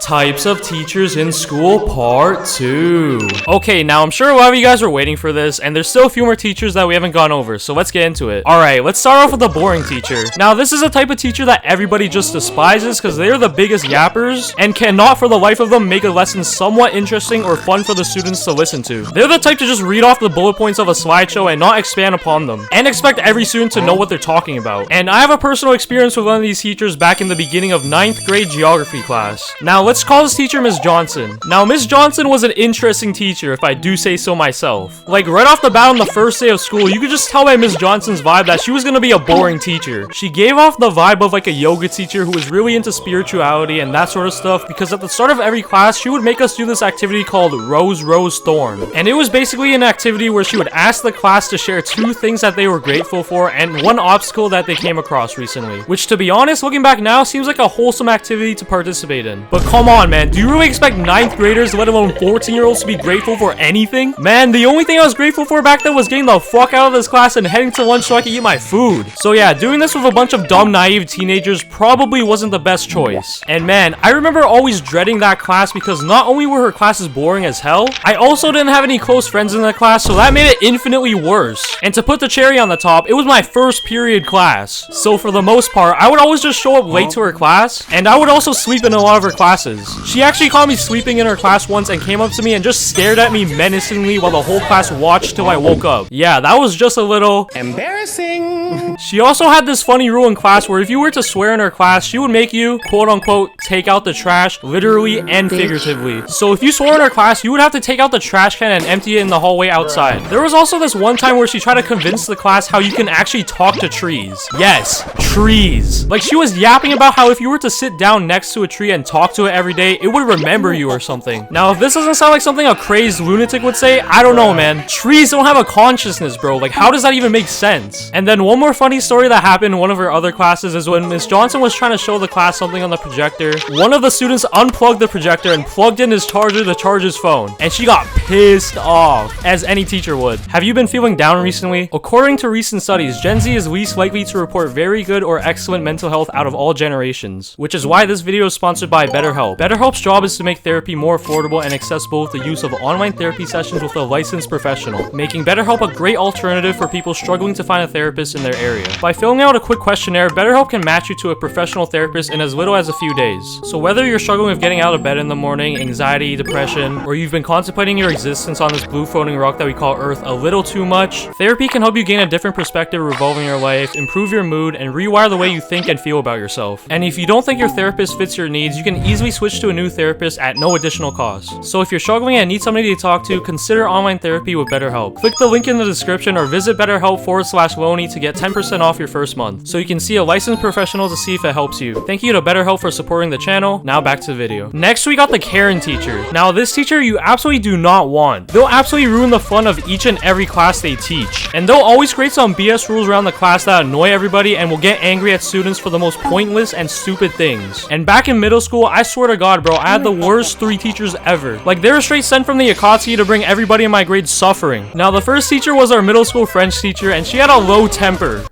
Types of teachers in school part 2. Okay, now I'm sure a lot of you guys were waiting for this, and there's still a few more teachers that we haven't gone over, so let's get into it. Alright, let's start off with the boring teacher. Now, this is a type of teacher that everybody just despises because they're the biggest yappers and cannot for the life of them make a lesson somewhat interesting or fun for the students to listen to. They're the type to just read off the bullet points of a slideshow and not expand upon them, and expect every student to know what they're talking about. And I have a personal experience with one of these teachers back in the beginning of 9th grade geography class. Now, let's call this teacher Miss Johnson. Now, Miss Johnson was an interesting teacher, if I do say so myself. Like, right off the bat on the first day of school, you could just tell by Miss Johnson's vibe that she was gonna be a boring teacher. She gave off the vibe of like a yoga teacher who was really into spirituality and that sort of stuff, because at the start of every class, she would make us do this activity called Rose, Rose, Thorn. And it was basically an activity where she would ask the class to share 2 things that they were grateful for and 1 obstacle that they came across recently. Which, to be honest, looking back now, seems like a wholesome activity to participate in. But come on, man. Do you really expect 9th graders, let alone 14-year-olds, to be grateful for anything? Man, the only thing I was grateful for back then was getting the fuck out of this class and heading to lunch so I could eat my food. So yeah, doing this with a bunch of dumb, naive teenagers probably wasn't the best choice. And man, I remember always dreading that class because not only were her classes boring as hell, I also didn't have any close friends in the class, so that made it infinitely worse. And to put the cherry on the top, it was my first period class. So for the most part, I would always just show up late to her class, and I would also sleep in a lot of her classes. She actually caught me sleeping in her class once and came up to me and just stared at me menacingly while the whole class watched till I woke up. Yeah, that was just a little embarrassing. She also had this funny rule in class where if you were to swear in her class, she would make you, quote unquote, take out the trash, literally and figuratively. So if you swore in her class, you would have to take out the trash can and empty it in the hallway outside. There was also this one time where she tried to convince the class how you can actually talk to trees. Yes, trees. Like, she was yapping about how if you were to sit down next to a tree and talk to it every day, it would remember you or something. Now, if this doesn't sound like something a crazed lunatic would say, I don't know, man. Trees don't have a consciousness, bro. Like, how does that even make sense? And then one more funny funny story that happened in one of her other classes is when Miss Johnson was trying to show the class something on the projector, one of the students unplugged the projector and plugged in his charger to charge his phone, and she got pissed off, as any teacher would. Have you been feeling down recently? According to recent studies, Gen Z is least likely to report very good or excellent mental health out of all generations, which is why this video is sponsored by BetterHelp. BetterHelp's job is to make therapy more affordable and accessible with the use of online therapy sessions with a licensed professional, making BetterHelp a great alternative for people struggling to find a therapist in their area. By filling out a quick questionnaire, BetterHelp can match you to a professional therapist in as little as a few days. So whether you're struggling with getting out of bed in the morning, anxiety, depression, or you've been contemplating your existence on this blue floating rock that we call Earth a little too much, therapy can help you gain a different perspective revolving your life, improve your mood, and rewire the way you think and feel about yourself. And if you don't think your therapist fits your needs, you can easily switch to a new therapist at no additional cost. So if you're struggling and need somebody to talk to, consider online therapy with BetterHelp. Click the link in the description or visit BetterHelp.com/LoneE to get 10% off your first month, so you can see a licensed professional to see if it helps you. Thank you to BetterHelp for supporting the channel. Now back to the video. Next, we got the Karen teacher. Now this teacher you absolutely do not want. They'll absolutely ruin the fun of each and every class they teach, and they'll always create some BS rules around the class that annoy everybody and will get angry at students for the most pointless and stupid things. And back in middle school, I swear to God, bro, I had the worst 3 teachers ever. Like, they were straight sent from the Akatsuki to bring everybody in my grade suffering. Now the first teacher was our middle school French teacher, and she had a low temper.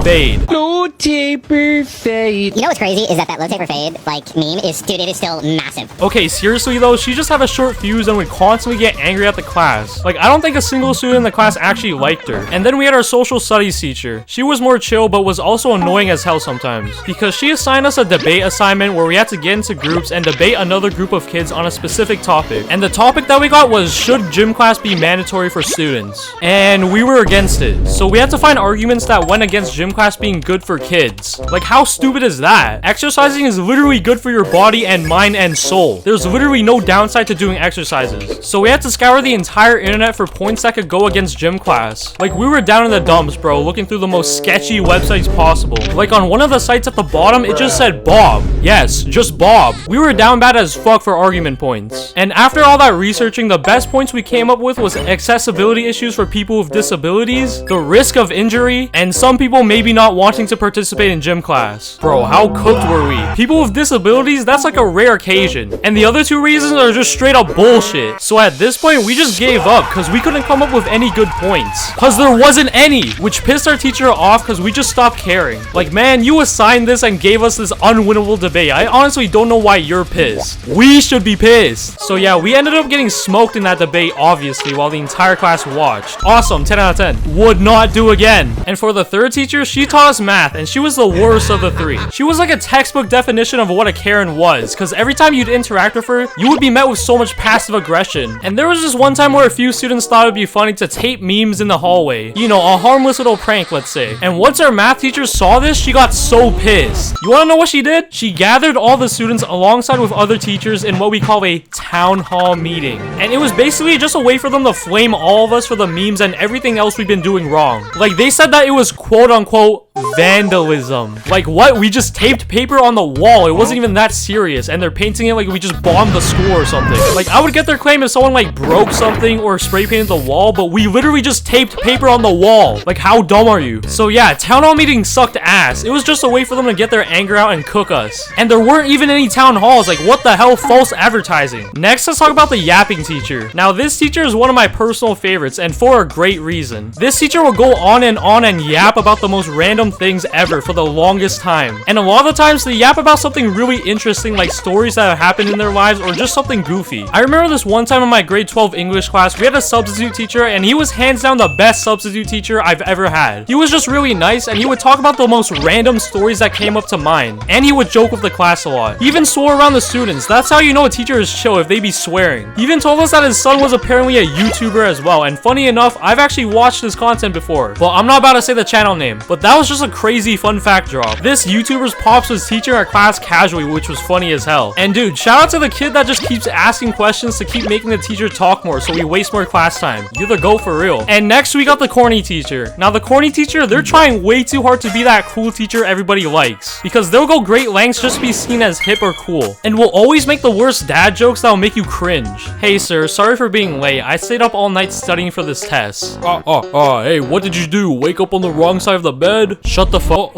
Fade. Low taper fade. You know what's crazy is that low taper fade, like, meme is, dude, it is still massive. Okay, seriously though, she just had a short fuse and would constantly get angry at the class. Like, I don't think a single student in the class actually liked her. And then we had our social studies teacher. She was more chill, but was also annoying as hell sometimes, because she assigned us a debate assignment where we had to get into groups and debate another group of kids on a specific topic. And the topic that we got was, should gym class be mandatory for students? And we were against it. So we had to find arguments that went against gym class being good for kids. Like, how stupid is that? Exercising is literally good for your body and mind and soul. There's literally no downside to doing exercises. So we had to scour the entire internet for points that could go against gym class. Like, we were down in the dumps, bro, looking through the most sketchy websites possible. Like, on one of the sites at the bottom, it just said Bob. Yes, just Bob. We were down bad as fuck for argument points. And after all that researching, the best points we came up with was accessibility issues for people with disabilities, the risk of injury, and some people maybe not wanting to participate in gym class. Bro, how cooked were we? People with disabilities, that's like a rare occasion. And the other 2 reasons are just straight up bullshit. So at this point, we just gave up because we couldn't come up with any good points. Because there wasn't any, which pissed our teacher off because we just stopped caring. Like, man, you assigned this and gave us this unwinnable debate. I honestly don't know why you're pissed. We should be pissed. So yeah, we ended up getting smoked in that debate, obviously, while the entire class watched. Awesome, 10 out of 10. Would not do again. And for the third teacher, she taught us math, and she was the worst of the 3. She was like a textbook definition of what a Karen was, because every time you'd interact with her, you would be met with so much passive aggression. And there was just one time where a few students thought it'd be funny to tape memes in the hallway. You know, a harmless little prank, let's say. And once our math teacher saw this, she got so pissed. You wanna know what she did? She gathered all the students alongside with other teachers in what we call a town hall meeting. And it was basically just a way for them to flame all of us for the memes and everything else we've been doing wrong. Like, they said that it was quote unquote vandalism. Like, what? We just taped paper on the wall. It wasn't even that serious, and they're painting it like we just bombed the school or something. Like, I would get their claim if someone like broke something or spray painted the wall, but we literally just taped paper on the wall. Like, how dumb are you? So yeah, town hall meetings sucked ass. It was just a way for them to get their anger out and cook us. And there weren't even any town halls. Like, what the hell? False advertising. Next, let's talk about the yapping teacher. Now, this teacher is one of my personal favorites, and for a great reason. This teacher will go on and yap about the most random things ever for the longest time. And a lot of the times, they yap about something really interesting, like stories that have happened in their lives or just something goofy. I remember this one time in my grade 12 English class, we had a substitute teacher, and he was hands down the best substitute teacher I've ever had. He was just really nice, and he would talk about the most random stories that came up to mind. And he would joke with the class a lot. He even swore around the students. That's how you know a teacher is chill, if they be swearing. He even told us that his son was apparently a YouTuber as well, and funny enough, I've actually watched his content before. Well, I'm not about to say the channel name, but that was just a crazy fun fact drop. This YouTuber's pops was teaching our class casually, which was funny as hell. And dude, shout out to the kid that just keeps asking questions to keep making the teacher talk more so we waste more class time. You're the GOAT for real. And next we got the corny teacher. Now the corny teacher, they're trying way too hard to be that cool teacher everybody likes, because they'll go great lengths just to be seen as hip or cool, and will always make the worst dad jokes that'll make you cringe. Hey sir, sorry for being late. I stayed up all night studying for this test. Hey, what did you do? Wake up on the wrong side of the bed? bed? Shut the fuck.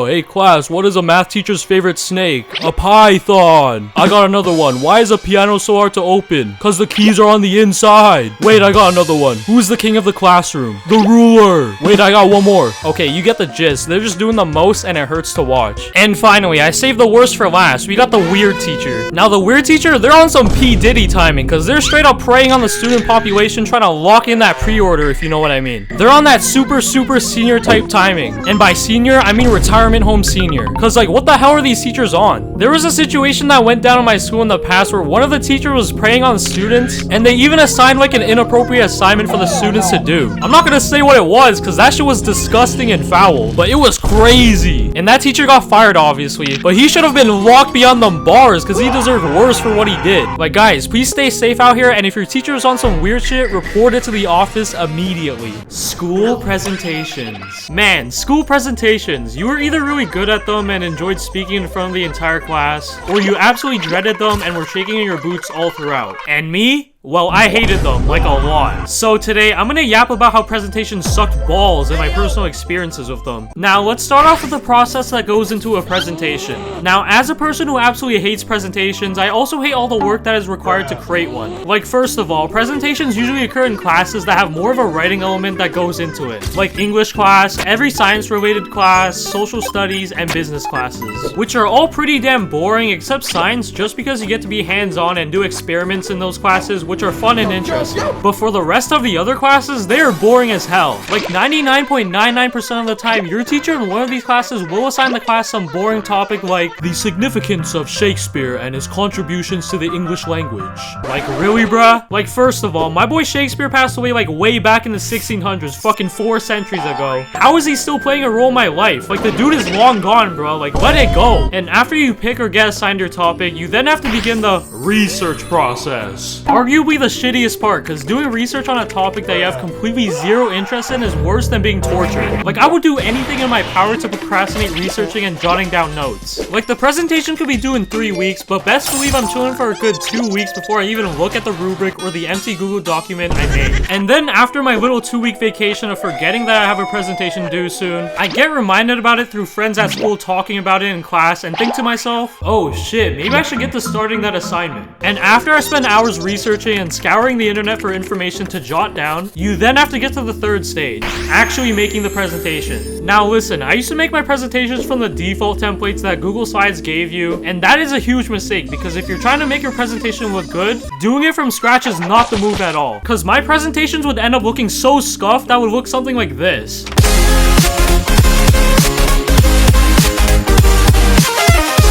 Hey class, what is a math teacher's favorite snake? A python. I got another one. Why is a piano so hard to open? Cause the keys are on the inside. Wait, I got another one. Who's the king of the classroom? The ruler. Wait, I got one more. Okay, you get the gist. They're just doing the most and it hurts to watch. And finally, I saved the worst for last. We got the weird teacher. Now the weird teacher, they're on some P. Diddy timing cause they're straight up preying on the student population trying to lock in that pre-order, if you know what I mean. They're on that super senior type timing. And by senior, I mean retirement home senior. Cause like, what the hell are these teachers on? There was a situation that went down in my school in the past where one of the teachers was preying on students and they even assigned like an inappropriate assignment for the students to do. I'm not gonna say what it was cause that shit was disgusting and foul, but it was crazy. And that teacher got fired obviously, but he should have been locked beyond them bars cause he deserved worse for what he did. Like guys, please stay safe out here, and if your teacher is on some weird shit, report it to the office immediately. School presentations. Man, school presentations. You were either really good at them and enjoyed speaking in front of the entire class, or you absolutely dreaded them and were shaking in your boots all throughout. And me? Well, I hated them, like a lot. So today, I'm gonna yap about how presentations sucked balls and my personal experiences with them. Now, let's start off with the process that goes into a presentation. Now, as a person who absolutely hates presentations, I also hate all the work that is required to create one. Like, first of all, presentations usually occur in classes that have more of a writing element that goes into it. Like English class, every science-related class, social studies, and business classes. Which are all pretty damn boring, except science, just because you get to be hands-on and do experiments in those classes, which are fun and interesting. But for the rest of the other classes, they are boring as hell. Like 99.99% of the time, your teacher in one of these classes will assign the class some boring topic like the significance of Shakespeare and his contributions to the English language. Like really, bruh? Like first of all, my boy Shakespeare passed away like way back in the 1600s, fucking 4 centuries ago. How is he still playing a role in my life? Like the dude is long gone, bro. Like let it go. And after you pick or get assigned your topic, you then have to begin the research process. Arguably the shittiest part, because doing research on a topic that you have completely zero interest in is worse than being tortured. Like I would do anything in my power to procrastinate researching and jotting down notes. Like the presentation could be due in 3 weeks, but best believe I'm chilling for a good 2 weeks before I even look at the rubric or the empty Google document I made. And then after my little 2-week vacation of forgetting that I have a presentation due soon, I get reminded about it through friends at school talking about it in class and think to myself, oh shit, maybe I should get to starting that assignment. And after I spend hours researching and scouring the internet for information to jot down, you then have to get to the 3rd stage, actually making the presentation. Now listen, I used to make my presentations from the default templates that Google Slides gave you, and that is a huge mistake because if you're trying to make your presentation look good, doing it from scratch is not the move at all. Cause my presentations would end up looking so scuffed that would look something like this.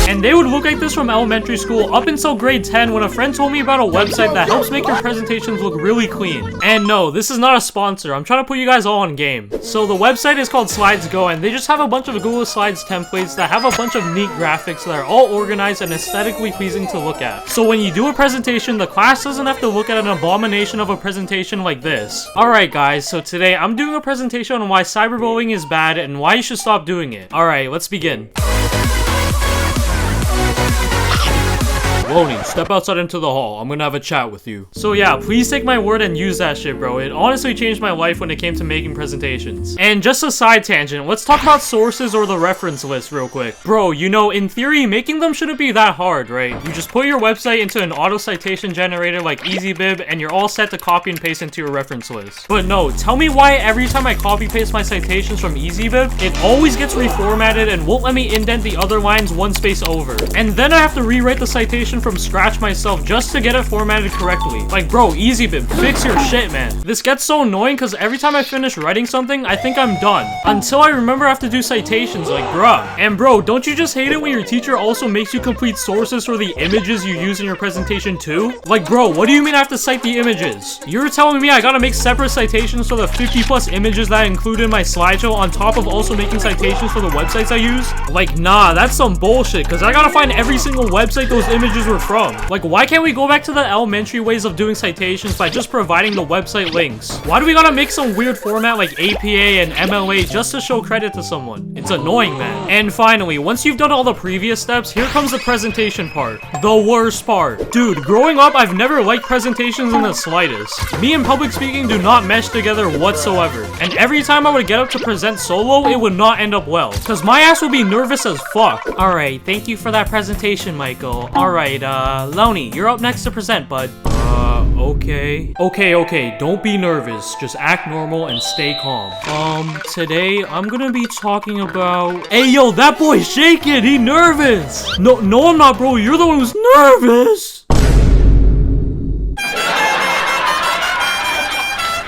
And they would look like this from elementary school up until grade 10 when a friend told me about a website that helps make your presentations look really clean. And no, this is not a sponsor. I'm trying to put you guys all on game. So the website is called Slides Go, and they just have a bunch of Google Slides templates that have a bunch of neat graphics that are all organized and aesthetically pleasing to look at. So when you do a presentation, the class doesn't have to look at an abomination of a presentation like this. Alright guys, so today I'm doing a presentation on why cyberbullying is bad and why you should stop doing it. Alright, let's begin. LoneE, step outside into the hall. I'm gonna have a chat with you. So yeah, please take my word and use that shit, bro. It honestly changed my life when it came to making presentations. And just a side tangent, let's talk about sources or the reference list real quick. Bro, you know, in theory, making them shouldn't be that hard, right? You just put your website into an auto citation generator like EasyBib and you're all set to copy and paste into your reference list. But no, tell me why every time I copy paste my citations from EasyBib, it always gets reformatted and won't let me indent the other lines 1 space over. And then I have to rewrite the citation from scratch myself just to get it formatted correctly. Like, bro, EasyBib, fix your shit, man. This gets so annoying because every time I finish writing something, I think I'm done. Until I remember I have to do citations, like, bruh. And bro, don't you just hate it when your teacher also makes you complete sources for the images you use in your presentation too? Like, bro, what do you mean I have to cite the images? You're telling me I gotta make separate citations for the 50+ images that I included in my slideshow on top of also making citations for the websites I use? Like, nah, that's some bullshit, because I gotta find every single website those images these were from. Like, why can't we go back to the elementary ways of doing citations by just providing the website links? Why do we gotta make some weird format like APA and MLA just to show credit to someone? It's annoying, man. And finally, once you've done all the previous steps, here comes the presentation part. The worst part. Dude, growing up, I've never liked presentations in the slightest. Me and public speaking do not mesh together whatsoever. And every time I would get up to present solo, it would not end up well. Cause my ass would be nervous as fuck. Alright, thank you for that presentation, Michael. Alright, LoneE, you're up next to present, bud. Okay. Okay, don't be nervous. Just act normal and stay calm. Today, I'm gonna be talking about... Hey, yo, that boy's shaking! He nervous! No, I'm not, bro. You're the one who's nervous!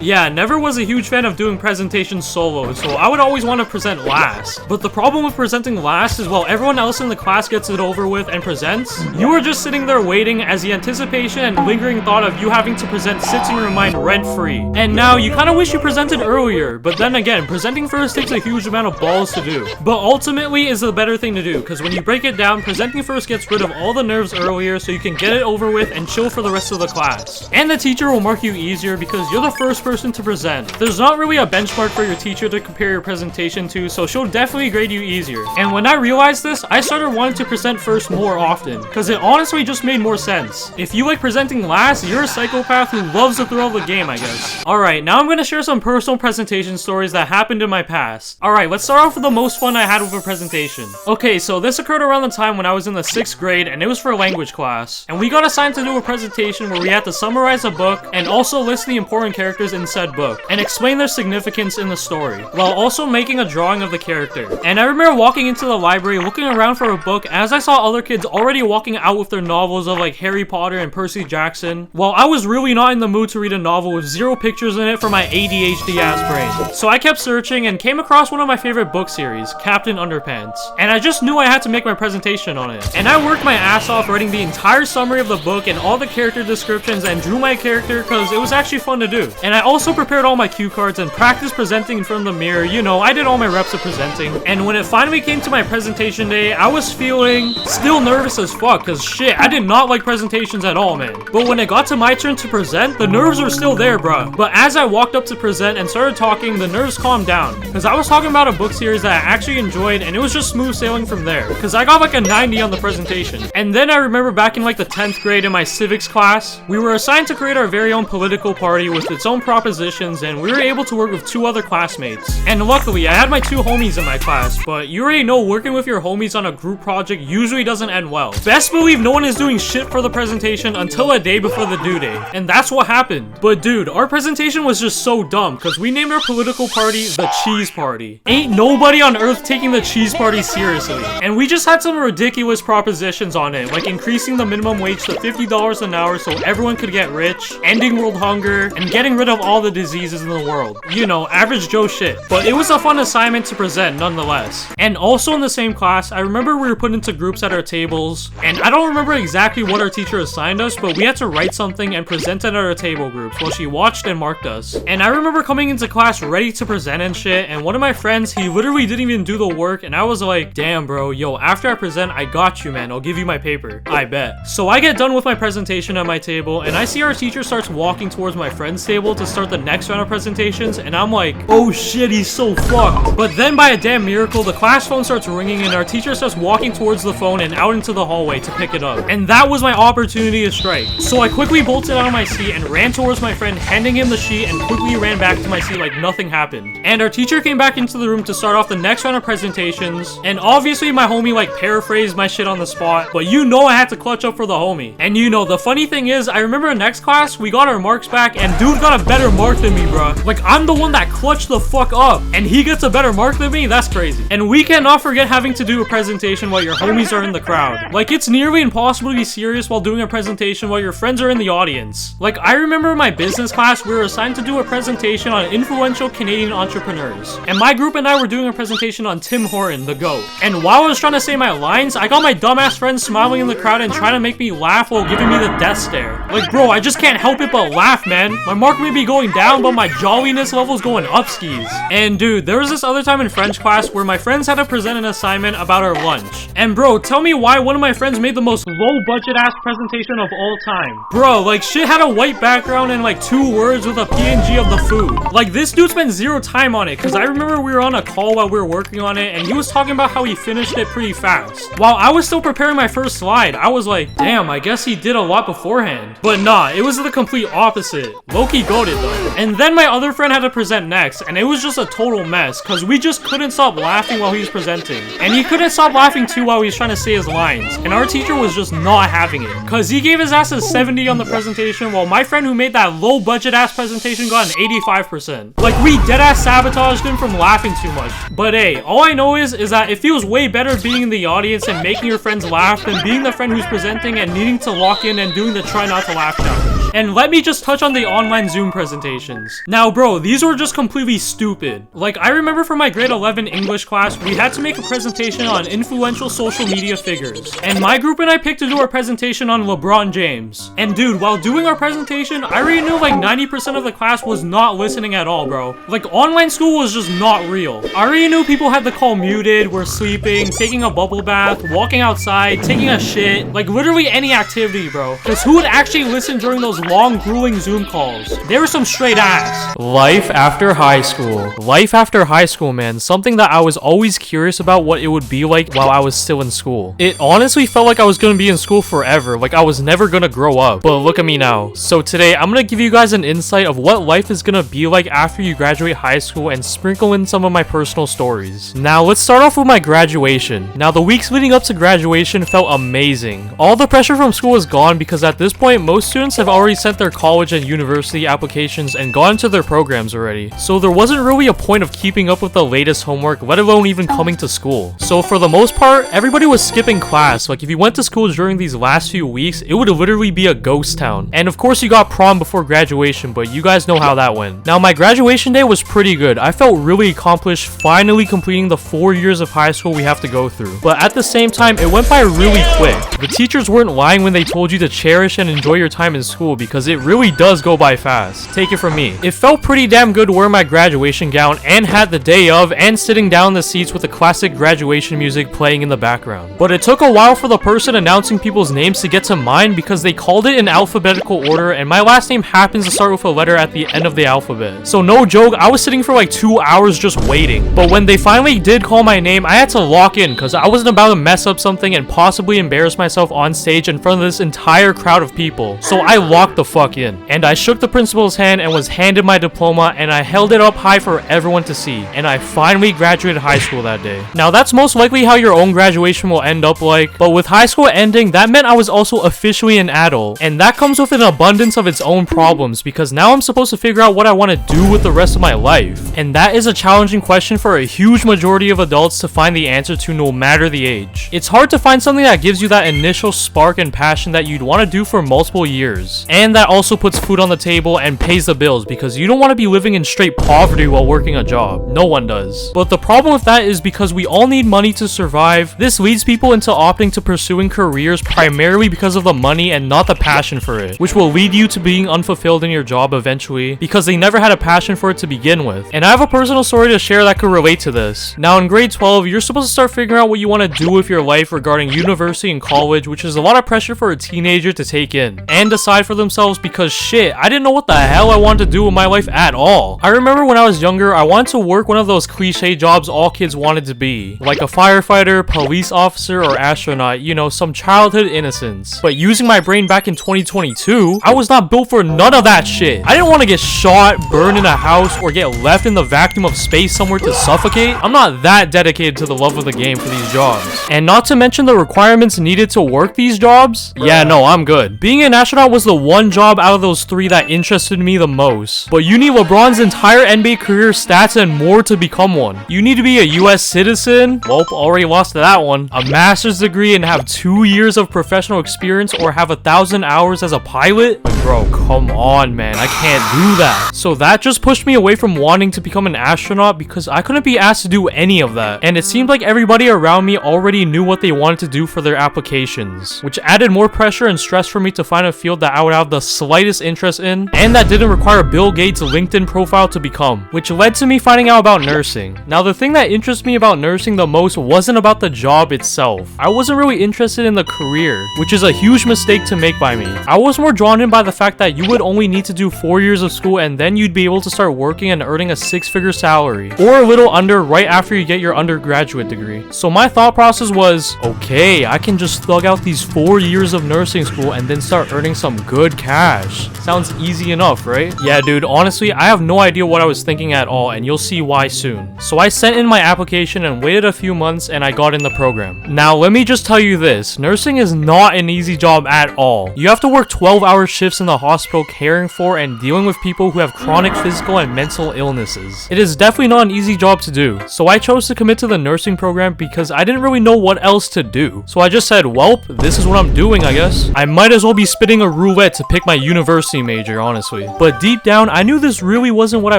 Yeah, never was a huge fan of doing presentations solo, so I would always want to present last. But the problem with presenting last is while everyone else in the class gets it over with and presents, you are just sitting there waiting as the anticipation and lingering thought of you having to present sits in your mind rent-free. And now, you kind of wish you presented earlier, but then again, presenting first takes a huge amount of balls to do. But ultimately is the better thing to do, because when you break it down, presenting first gets rid of all the nerves earlier so you can get it over with and chill for the rest of the class. And the teacher will mark you easier because you're the first person to present. There's not really a benchmark for your teacher to compare your presentation to, so she'll definitely grade you easier. And when I realized this, I started wanting to present first more often, because it honestly just made more sense. If you like presenting last, you're a psychopath who loves the thrill of the game, I guess. Alright, now I'm gonna share some personal presentation stories that happened in my past. Alright, let's start off with the most fun I had with a presentation. Okay, so this occurred around the time when I was in the 6th grade, and it was for a language class. And we got assigned to do a presentation where we had to summarize a book and also list the important characters in said book and explain their significance in the story, while also making a drawing of the character. And I remember walking into the library looking around for a book as I saw other kids already walking out with their novels of like Harry Potter and Percy Jackson, while I was really not in the mood to read a novel with 0 pictures in it for my ADHD ass brain. So I kept searching and came across one of my favorite book series, Captain Underpants, and I just knew I had to make my presentation on it. And I worked my ass off writing the entire summary of the book and all the character descriptions and drew my character because it was actually fun to do. And I also prepared all my cue cards and practiced presenting in front of the mirror. You know, I did all my reps of presenting. And when it finally came to my presentation day, I was feeling still nervous as fuck because shit, I did not like presentations at all, man. But when it got to my turn to present, the nerves were still there, bruh. But as I walked up to present and started talking, the nerves calmed down because I was talking about a book series that I actually enjoyed and it was just smooth sailing from there because I got like a 90 on the presentation. And then I remember back in like the 10th grade in my civics class, we were assigned to create our very own political party with its own propositions, and we were able to work with 2 other classmates. And luckily, I had my 2 homies in my class, but you already know working with your homies on a group project usually doesn't end well. Best believe no one is doing shit for the presentation until a day before the due date. And that's what happened. But dude, our presentation was just so dumb because we named our political party the Cheese Party. Ain't nobody on earth taking the Cheese Party seriously. And we just had some ridiculous propositions on it, like increasing the minimum wage to $50 an hour so everyone could get rich, ending world hunger, and getting rid of all the diseases in the world. You know, average Joe shit. But it was a fun assignment to present nonetheless. And also in the same class, I remember we were put into groups at our tables, and I don't remember exactly what our teacher assigned us, but we had to write something and present it at our table groups while she watched and marked us. And I remember coming into class ready to present and shit, and one of my friends, he literally didn't even do the work, and I was like, damn bro, yo, after I present, I got you, man. I'll give you my paper. I bet. So I get done with my presentation at my table, and I see our teacher starts walking towards my friend's table to start the next round of presentations, and I'm like, oh shit, he's so fucked. But then by a damn miracle, the class phone starts ringing, and our teacher starts walking towards the phone and out into the hallway to pick it up. And that was my opportunity to strike. So I quickly bolted out of my seat and ran towards my friend, handing him the sheet, and quickly ran back to my seat like nothing happened. And our teacher came back into the room to start off the next round of presentations, and obviously my homie like paraphrased my shit on the spot, but you know I had to clutch up for the homie. And you know, the funny thing is, I remember next class, we got our marks back, and dude got a better mark than me, bro. Like, I'm the one that clutched the fuck up, and he gets a better mark than me? That's crazy. And we cannot forget having to do a presentation while your homies are in the crowd. Like, it's nearly impossible to be serious while doing a presentation while your friends are in the audience. Like, I remember in my business class, we were assigned to do a presentation on influential Canadian entrepreneurs. And my group and I were doing a presentation on Tim Horton, the GOAT. And while I was trying to say my lines, I got my dumbass friends smiling in the crowd and trying to make me laugh while giving me the death stare. Like, bro, I just can't help it but laugh, man. My mark may be going going down, but my jolliness level's going up skis. And dude, there was this other time in French class where my friends had to present an assignment about our lunch. And bro, tell me why one of my friends made the most low budget ass presentation of all time. Bro, like shit had a white background and like 2 words with a PNG of the food. Like this dude spent 0 time on it, because I remember we were on a call while we were working on it and he was talking about how he finished it pretty fast. While I was still preparing my first slide, I was like, damn, I guess he did a lot beforehand. But nah, it was the complete opposite. Low-key goated though. And then my other friend had to present next, and it was just a total mess, because we just couldn't stop laughing while he was presenting. And he couldn't stop laughing too while he was trying to say his lines. And our teacher was just not having it, because he gave his ass a 70 on the presentation, while my friend who made that low budget ass presentation got an 85%. Like we dead ass sabotaged him from laughing too much. But hey, all I know is that it feels way better being in the audience and making your friends laugh than being the friend who's presenting and needing to lock in and doing the try not to laugh challenge. And let me just touch on the online Zoom presentations. Now bro, these were just completely stupid. Like I remember from my grade 11 English class, we had to make a presentation on influential social media figures. And my group and I picked to do our presentation on LeBron James. And dude, while doing our presentation, I already knew like 90% of the class was not listening at all, bro. Like online school was just not real. I already knew people had the call muted, were sleeping, taking a bubble bath, walking outside, taking a shit, like literally any activity, bro. Because who would actually listen during those long, grueling Zoom calls? They were some straight ass. Life after high school. Life after high school, man. Something that I was always curious about what it would be like while I was still in school. It honestly felt like I was gonna be in school forever, like I was never gonna grow up. But look at me now. So today, I'm gonna give you guys an insight of what life is gonna be like after you graduate high school and sprinkle in some of my personal stories. Now, let's start off with my graduation. Now, the weeks leading up to graduation felt amazing. All the pressure from school is gone because at this point, most students have already sent their college and university applications and gone to their programs already. So there wasn't really a point of keeping up with the latest homework, let alone even coming to school. So for the most part, everybody was skipping class. Like if you went to school during these last few weeks, it would literally be a ghost town. And of course you got prom before graduation, but you guys know how that went. Now my graduation day was pretty good. I felt really accomplished finally completing the 4 years of high school we have to go through. But at the same time, it went by really quick. The teachers weren't lying when they told you to cherish and enjoy your time in school, because it really does go by fast. Take it from me. It felt pretty damn good to wear my graduation gown and hat the day of and sitting down in the seats with the classic graduation music playing in the background. But it took a while for the person announcing people's names to get to mine because they called it in alphabetical order and my last name happens to start with a letter at the end of the alphabet. So no joke, I was sitting for like 2 hours just waiting. But when they finally did call my name, I had to lock in because I wasn't about to mess up something and possibly embarrass myself on stage in front of this entire crowd of people. So I locked the fuck in. And I shook the principal's hand and was handed my diploma and I held it up high for everyone to see. And I finally graduated high school that day. Now that's most likely how your own graduation will end up like, but with high school ending, that meant I was also officially an adult. And that comes with an abundance of its own problems because now I'm supposed to figure out what I want to do with the rest of my life. And that is a challenging question for a huge majority of adults to find the answer to no matter the age. It's hard to find something that gives you that initial spark and passion that you'd want to do for multiple years. And that also puts food on the table and pays the bills because you don't want to be living in straight poverty while working a job. No one does. But the problem with that is because we all need money to survive, this leads people into opting to pursuing careers primarily because of the money and not the passion for it, which will lead you to being unfulfilled in your job eventually because they never had a passion for it to begin with. And I have a personal story to share that could relate to this. Now in grade 12, you're supposed to start figuring out what you want to do with your life regarding university and college, which is a lot of pressure for a teenager to take in and decide for themselves because shit, I didn't know what the hell I wanted to do with my life at all. I remember when I was younger, I wanted to work one of those cliche jobs all kids wanted to be, like a firefighter, police officer, or astronaut, you know, some childhood innocence. But using my brain back in 2022, I was not built for none of that shit. I didn't want to get shot, burned in a house, or get left in the vacuum of space somewhere to suffocate. I'm not that dedicated to the love of the game for these jobs. And not to mention the requirements needed to work these jobs. Yeah, no, I'm good. Being an astronaut was the one job out of those 3 that interested me the most. But you need LeBron's entire NBA career stats and more to become one. You need to be a US citizen. Well, already lost to that one. A master's degree and have 2 years of professional experience or have 1,000 hours as a pilot. Like, bro, come on, man. I can't do that. So that just pushed me away from wanting to become an astronaut because I couldn't be asked to do any of that. And it seemed like everybody around me already knew what they wanted to do for their applications, which added more pressure and stress for me to find a field that I would have have the slightest interest in, and that didn't require Bill Gates' LinkedIn profile to become, which led to me finding out about nursing. Now, the thing that interests me about nursing the most wasn't about the job itself. I wasn't really interested in the career, which is a huge mistake to make by me. I was more drawn in by the fact that you would only need to do 4 years of school and then you'd be able to start working and earning a 6-figure salary, or a little under right after you get your undergraduate degree. So my thought process was, okay, I can just thug out these 4 years of nursing school and then start earning some good cash. Sounds easy enough, right? Yeah, dude, honestly, I have no idea what I was thinking at all, and you'll see why soon. So I sent in my application and waited a few months and I got in the program. Now, let me just tell you this, nursing is not an easy job at all. You have to work 12-hour shifts in the hospital caring for and dealing with people who have chronic physical and mental illnesses. It is definitely not an easy job to do. So I chose to commit to the nursing program because I didn't really know what else to do. So I just said, welp, this is what I'm doing, I guess. I might as well be spinning a roulette to pick my university major, honestly. But deep down, I knew this really wasn't what I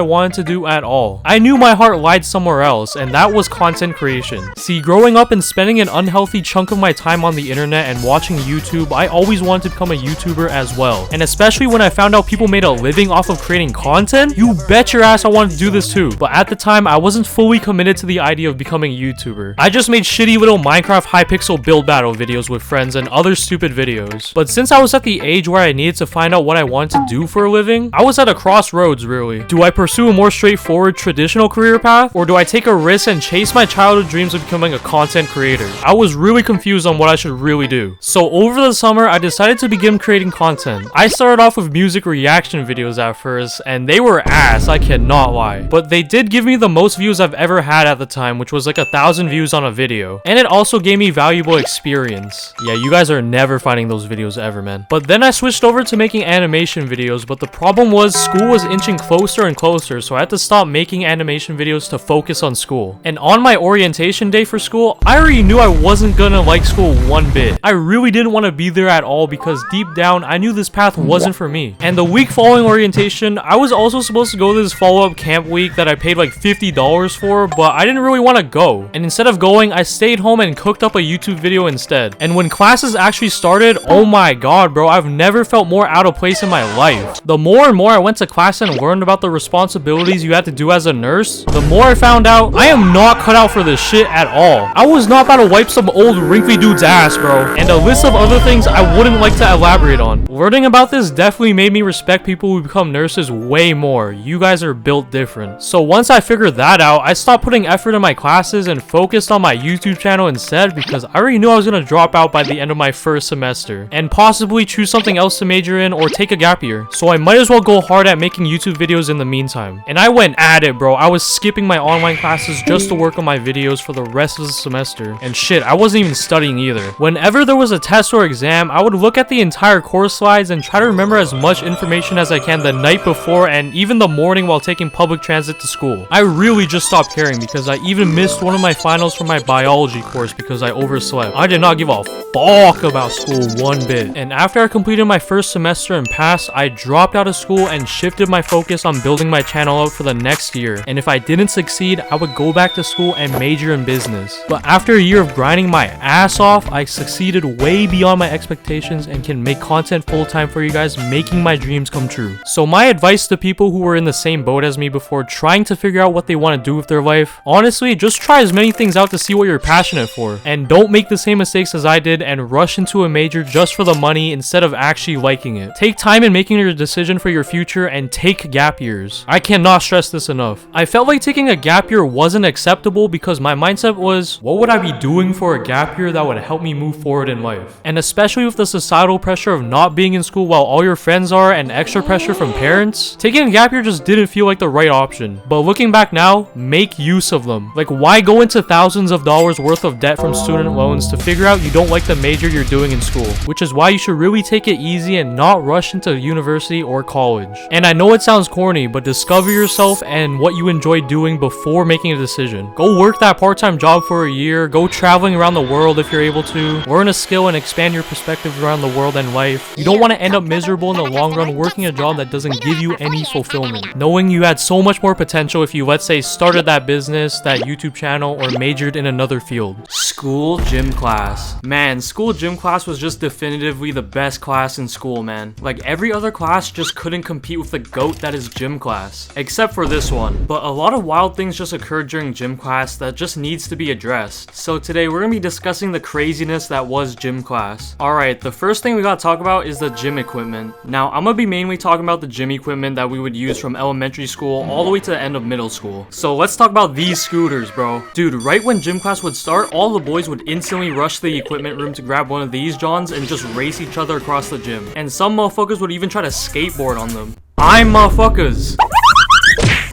wanted to do at all. I knew my heart lied somewhere else, and that was content creation. See, growing up and spending an unhealthy chunk of my time on the internet and watching YouTube, I always wanted to become a YouTuber as well. And especially when I found out people made a living off of creating content, you bet your ass I wanted to do this too. But at the time, I wasn't fully committed to the idea of becoming a YouTuber. I just made shitty little Minecraft Hypixel build battle videos with friends and other stupid videos. But since I was at the age where I needed to find out what I wanted to do for a living, I was at a crossroads really. Do I pursue a more straightforward traditional career path, or do I take a risk and chase my childhood dreams of becoming a content creator? I was really confused on what I should really do. So over the summer, I decided to begin creating content. I started off with music reaction videos at first, and they were ass, I cannot lie. But they did give me the most views I've ever had at the time, which was like 1,000 views on a video. And it also gave me valuable experience. Yeah, you guys are never finding those videos ever, man. But then I switched over to making animation videos, but the problem was school was inching closer and closer, so I had to stop making animation videos to focus on school. And on my orientation day for school, I already knew I wasn't gonna like school one bit. I really didn't want to be there at all because deep down, I knew this path wasn't for me. And the week following orientation, I was also supposed to go to this follow-up camp week that I paid like $50 for, but I didn't really want to go. And instead of going, I stayed home and cooked up a YouTube video instead. And when classes actually started, oh my god, bro, I've never felt more out of place in my life. The more and more I went to class and learned about the responsibilities you had to do as a nurse, the more I found out I am not cut out for this shit at all. I was not about to wipe some old wrinkly dude's ass, bro. And a list of other things I wouldn't like to elaborate on. Learning about this definitely made me respect people who become nurses way more. You guys are built different. So once I figured that out, I stopped putting effort in my classes and focused on my YouTube channel instead because I already knew I was gonna drop out by the end of my first semester and possibly choose something else to major in or take a gap year. So I might as well go hard at making YouTube videos in the meantime. And I went at it, bro. I was skipping my online classes just to work on my videos for the rest of the semester. And shit, I wasn't even studying either. Whenever there was a test or exam, I would look at the entire course slides and try to remember as much information as I can the night before and even the morning while taking public transit to school. I really just stopped caring because I even missed one of my finals for my biology course because I overslept. I did not give a fuck about school one bit. And after I completed my first semester and passed, I dropped out of school and shifted my focus on building my channel up for the next year. And if I didn't succeed, I would go back to school and major in business. But after a year of grinding my ass off, I succeeded way beyond my expectations and can make content full-time for you guys, making my dreams come true. So my advice to people who were in the same boat as me before trying to figure out what they want to do with their life, honestly, just try as many things out to see what you're passionate for. And don't make the same mistakes as I did and rush into a major just for the money instead of actually liking it. Take time in making your decision for your future and take gap years. I cannot stress this enough. I felt like taking a gap year wasn't acceptable because my mindset was, what would I be doing for a gap year that would help me move forward in life? And especially with the societal pressure of not being in school while all your friends are and extra pressure from parents, taking a gap year just didn't feel like the right option. But looking back now, make use of them. Like, why go into thousands of dollars worth of debt from student loans to figure out you don't like the major you're doing in school? Which is why you should really take it easy and not rush into university or college. And I know it sounds corny, but discover yourself and what you enjoy doing before making a decision. Go work that part-time job for a year, go traveling around the world if you're able to, learn a skill and expand your perspective around the world and life. You don't want to end up miserable in the long run working a job that doesn't give you any fulfillment. Knowing you had so much more potential if you, let's say, started that business, that YouTube channel, or majored in another field. School gym class. Man, school gym class was just definitively the best class in school impossible, man. Like, every other class just couldn't compete with the GOAT that is gym class. Except for this one. But a lot of wild things just occurred during gym class that just needs to be addressed. So today we're gonna be discussing the craziness that was gym class. Alright, the first thing we gotta talk about is the gym equipment. Now, I'm gonna be mainly talking about the gym equipment that we would use from elementary school all the way to the end of middle school. So let's talk about these scooters, bro. Dude, right when gym class would start, all the boys would instantly rush to the equipment room to grab one of these Johns and just race each other across the gym. And some motherfuckers would even try to skateboard on them. Motherfuckers.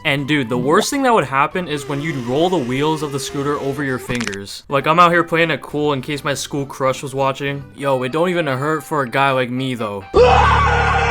And dude, the worst thing that would happen is when you'd roll the wheels of the scooter over your fingers. Like, I'm out here playing it cool in case my school crush was watching. Yo, it don't even hurt for a guy like me though.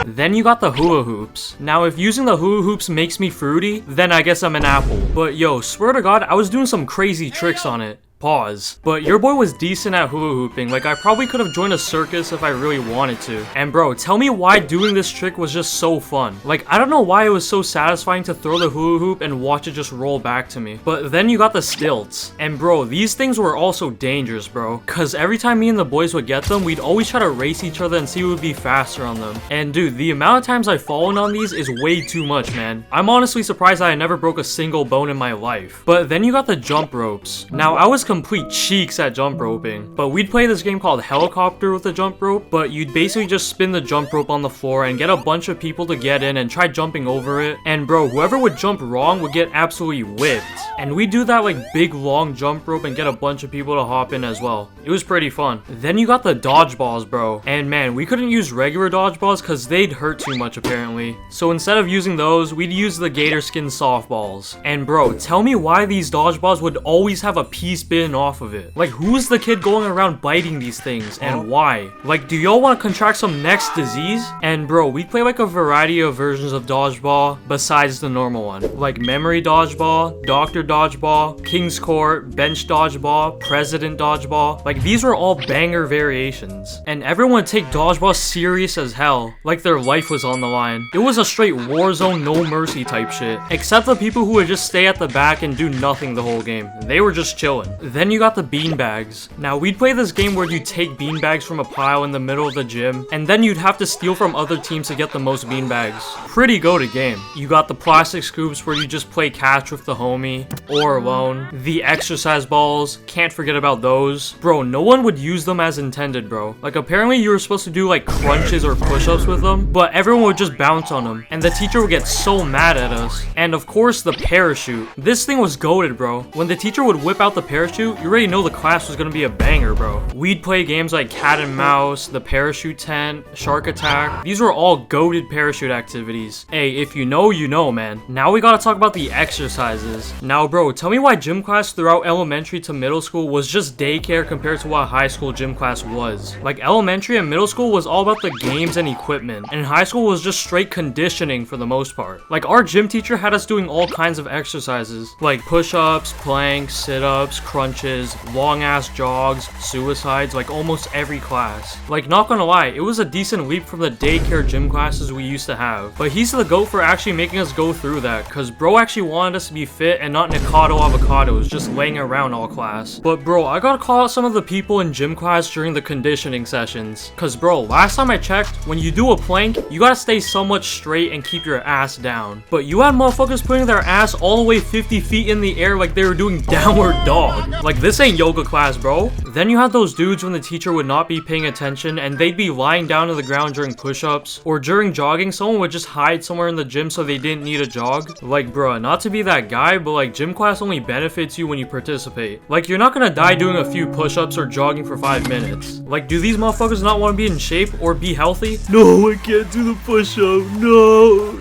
Then you got the hula hoops. Now, if using the hula hoops makes me fruity, then I guess I'm an apple. But yo, swear to God, I was doing some crazy tricks on it. Pause. But your boy was decent at hula hooping. Like, I probably could have joined a circus if I really wanted to. And bro, tell me why doing this trick was just so fun. Like, I don't know why it was so satisfying to throw the hula hoop and watch it just roll back to me. But then you got the stilts. And bro, these things were also dangerous, bro. Cause every time me and the boys would get them, we'd always try to race each other and see who would be faster on them. And dude, the amount of times I've fallen on these is way too much, man. I'm honestly surprised that I never broke a single bone in my life. But then you got the jump ropes. Now, I was complete cheeks at jump roping, but we'd play this game called helicopter with the jump rope, but you'd basically just spin the jump rope on the floor and get a bunch of people to get in and try jumping over it. And bro, whoever would jump wrong would get absolutely whipped. And we do that like big long jump rope and get a bunch of people to hop in as well. It was pretty fun. Then you got the dodgeballs, bro. And man, we couldn't use regular dodgeballs because they'd hurt too much apparently. So instead of using those, we'd use the gator skin softballs. And bro, tell me why these dodgeballs would always have a piece bitten off of it. Like, who's the kid going around biting these things and why? Like, do y'all want to contract some next disease? And bro, we play like a variety of versions of dodgeball besides the normal one. Like memory dodgeball, doctor dodgeball, king's court, bench dodgeball, president dodgeball. Like, these were all banger variations. And everyone would take dodgeball serious as hell, like their life was on the line. It was a straight war zone, no mercy type shit. Except the people who would just stay at the back and do nothing the whole game. They were just chilling. Then you got the beanbags. Now, we'd play this game where you take beanbags from a pile in the middle of the gym, and then you'd have to steal from other teams to get the most beanbags. Pretty goated game. You got the plastic scoops where you just play catch with the homie, or alone. The exercise balls, can't forget about those. Bro, no one would use them as intended, bro. Like, apparently you were supposed to do like crunches or push-ups with them, but everyone would just bounce on them, and the teacher would get so mad at us. And of course, the parachute. This thing was goated, bro. When the teacher would whip out the parachute, you already know the class was gonna be a banger, bro. We'd play games like cat and mouse, the parachute tent, shark attack. These were all goated parachute activities. Hey, if you know, you know, man. Now we gotta talk about the exercises. Now, bro, tell me why gym class throughout elementary to middle school was just daycare compared to what high school gym class was. Like, elementary and middle school was all about the games and equipment, and high school was just straight conditioning for the most part. Like, our gym teacher had us doing all kinds of exercises, like push-ups, planks, sit-ups, crunches, long-ass jogs, suicides, like almost every class. Like, not gonna lie, it was a decent leap from the daycare gym classes we used to have. But he's the GOAT for actually making us go through that, cause bro actually wanted us to be fit and not Nikado avocados just laying around all class. But bro, I gotta call out some of the people in gym class during the conditioning sessions. Cause bro, last time I checked, when you do a plank, you gotta stay somewhat straight and keep your ass down. But you had motherfuckers putting their ass all the way 50 feet in the air like they were doing downward dog. Like, this ain't yoga class, bro. Then you had those dudes when the teacher would not be paying attention and they'd be lying down to the ground during push-ups, or during jogging, someone would just hide somewhere in the gym so they didn't need a jog. Like, bruh, not to be that guy, but like, gym class only benefits you when you participate. Like, you're not gonna die doing a few push-ups or jogging for 5 minutes. Like, do these motherfuckers not want to be in shape or be healthy? No, I can't do the push-up. No.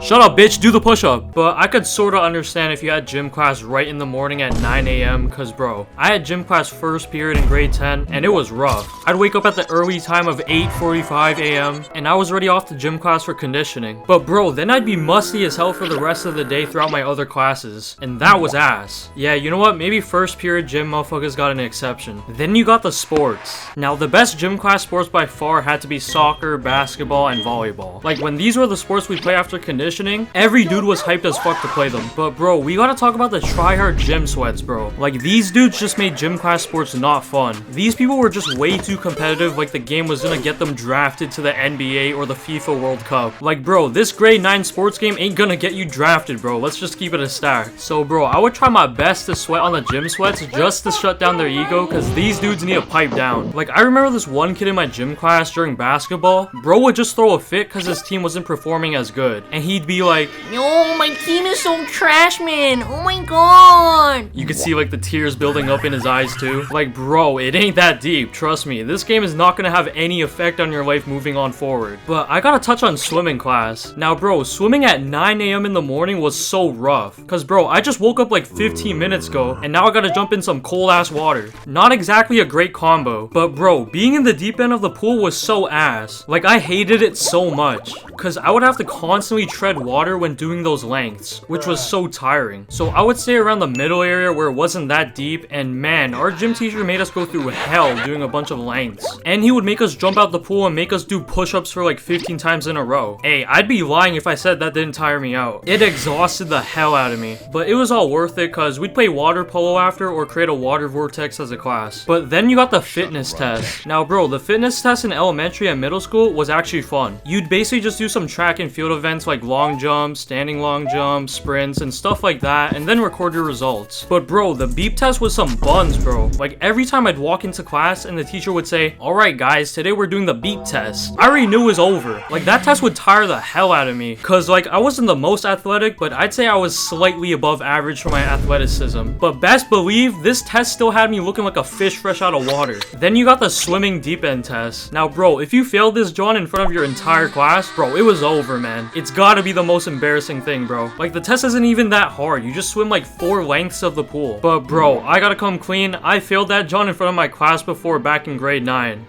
Shut up, bitch, do the push-up. But I could sort of understand if you had gym class right in the morning at 9 a.m. cause bro, I had gym class first period in grade 10 and it was rough. I'd wake up at the early time of 8:45 a.m. and I was already off to gym class for conditioning. But bro, then I'd be musty as hell for the rest of the day throughout my other classes, and that was ass. Yeah, you know what, maybe first period gym motherfuckers got an exception. Then you got the sports. Now, the best gym class sports by far had to be soccer, basketball, and volleyball. Like, when these were the sports we play after conditioning, every dude was hyped as fuck to play them. But bro, we gotta talk about the tryhard gym sweats, bro. Like, Like, these dudes just made gym class sports not fun. These people were just way too competitive, like the game was gonna get them drafted to the NBA or the FIFA World Cup. Like, bro, this grade 9 sports game ain't gonna get you drafted, bro. Let's just keep it a stack. So, bro, I would try my best to sweat on the gym sweats just to shut down their ego, because these dudes need to pipe down. Like, I remember this one kid in my gym class during basketball. Bro would just throw a fit because his team wasn't performing as good. And he'd be like, "Yo, my team is so trash, man. Oh my god." you could see like the tears building up in his eyes too. Like, bro, it ain't that deep. Trust me, this game is not gonna have any effect on your life moving on forward. But I gotta touch on swimming class. Now, bro, swimming at 9 a.m. in the morning was so rough. Cause, bro, I just woke up like 15 minutes ago and now I gotta jump in some cold ass water. Not exactly a great combo. But, bro, being in the deep end of the pool was so ass. Like, I hated it so much. Cause I would have to constantly tread water when doing those lengths, which was so tiring. So I would stay around the middle area where it wasn't that deep, and man, our gym teacher made us go through hell doing a bunch of lengths. And he would make us jump out the pool and make us do push-ups for like 15 times in a row. Hey, I'd be lying if I said that didn't tire me out. It exhausted the hell out of me. But it was all worth it cause we'd play water polo after or create a water vortex as a class. But then you got the fitness test. Now, bro, the fitness test in elementary and middle school was actually fun. You'd basically just do some track and field events like long jumps, standing long jumps, sprints, and stuff like that, and then record your results. But bro, the beep test was some buns, bro. Like, every time I'd walk into class and the teacher would say, "Alright guys, today we're doing the beep test," I already knew it was over. Like, that test would tire the hell out of me. Cause like, I wasn't the most athletic, but I'd say I was slightly above average for my athleticism. But best believe, this test still had me looking like a fish fresh out of water. Then you got the swimming deep end test. Now bro, if you failed this John in front of your entire class, bro, it was over, man. It's gotta be the most embarrassing thing, bro. Like, the test isn't even that hard. You just swim like 4 lengths of the pool. But bro, I gotta come clean. I failed that John in front of my class before back in grade 9.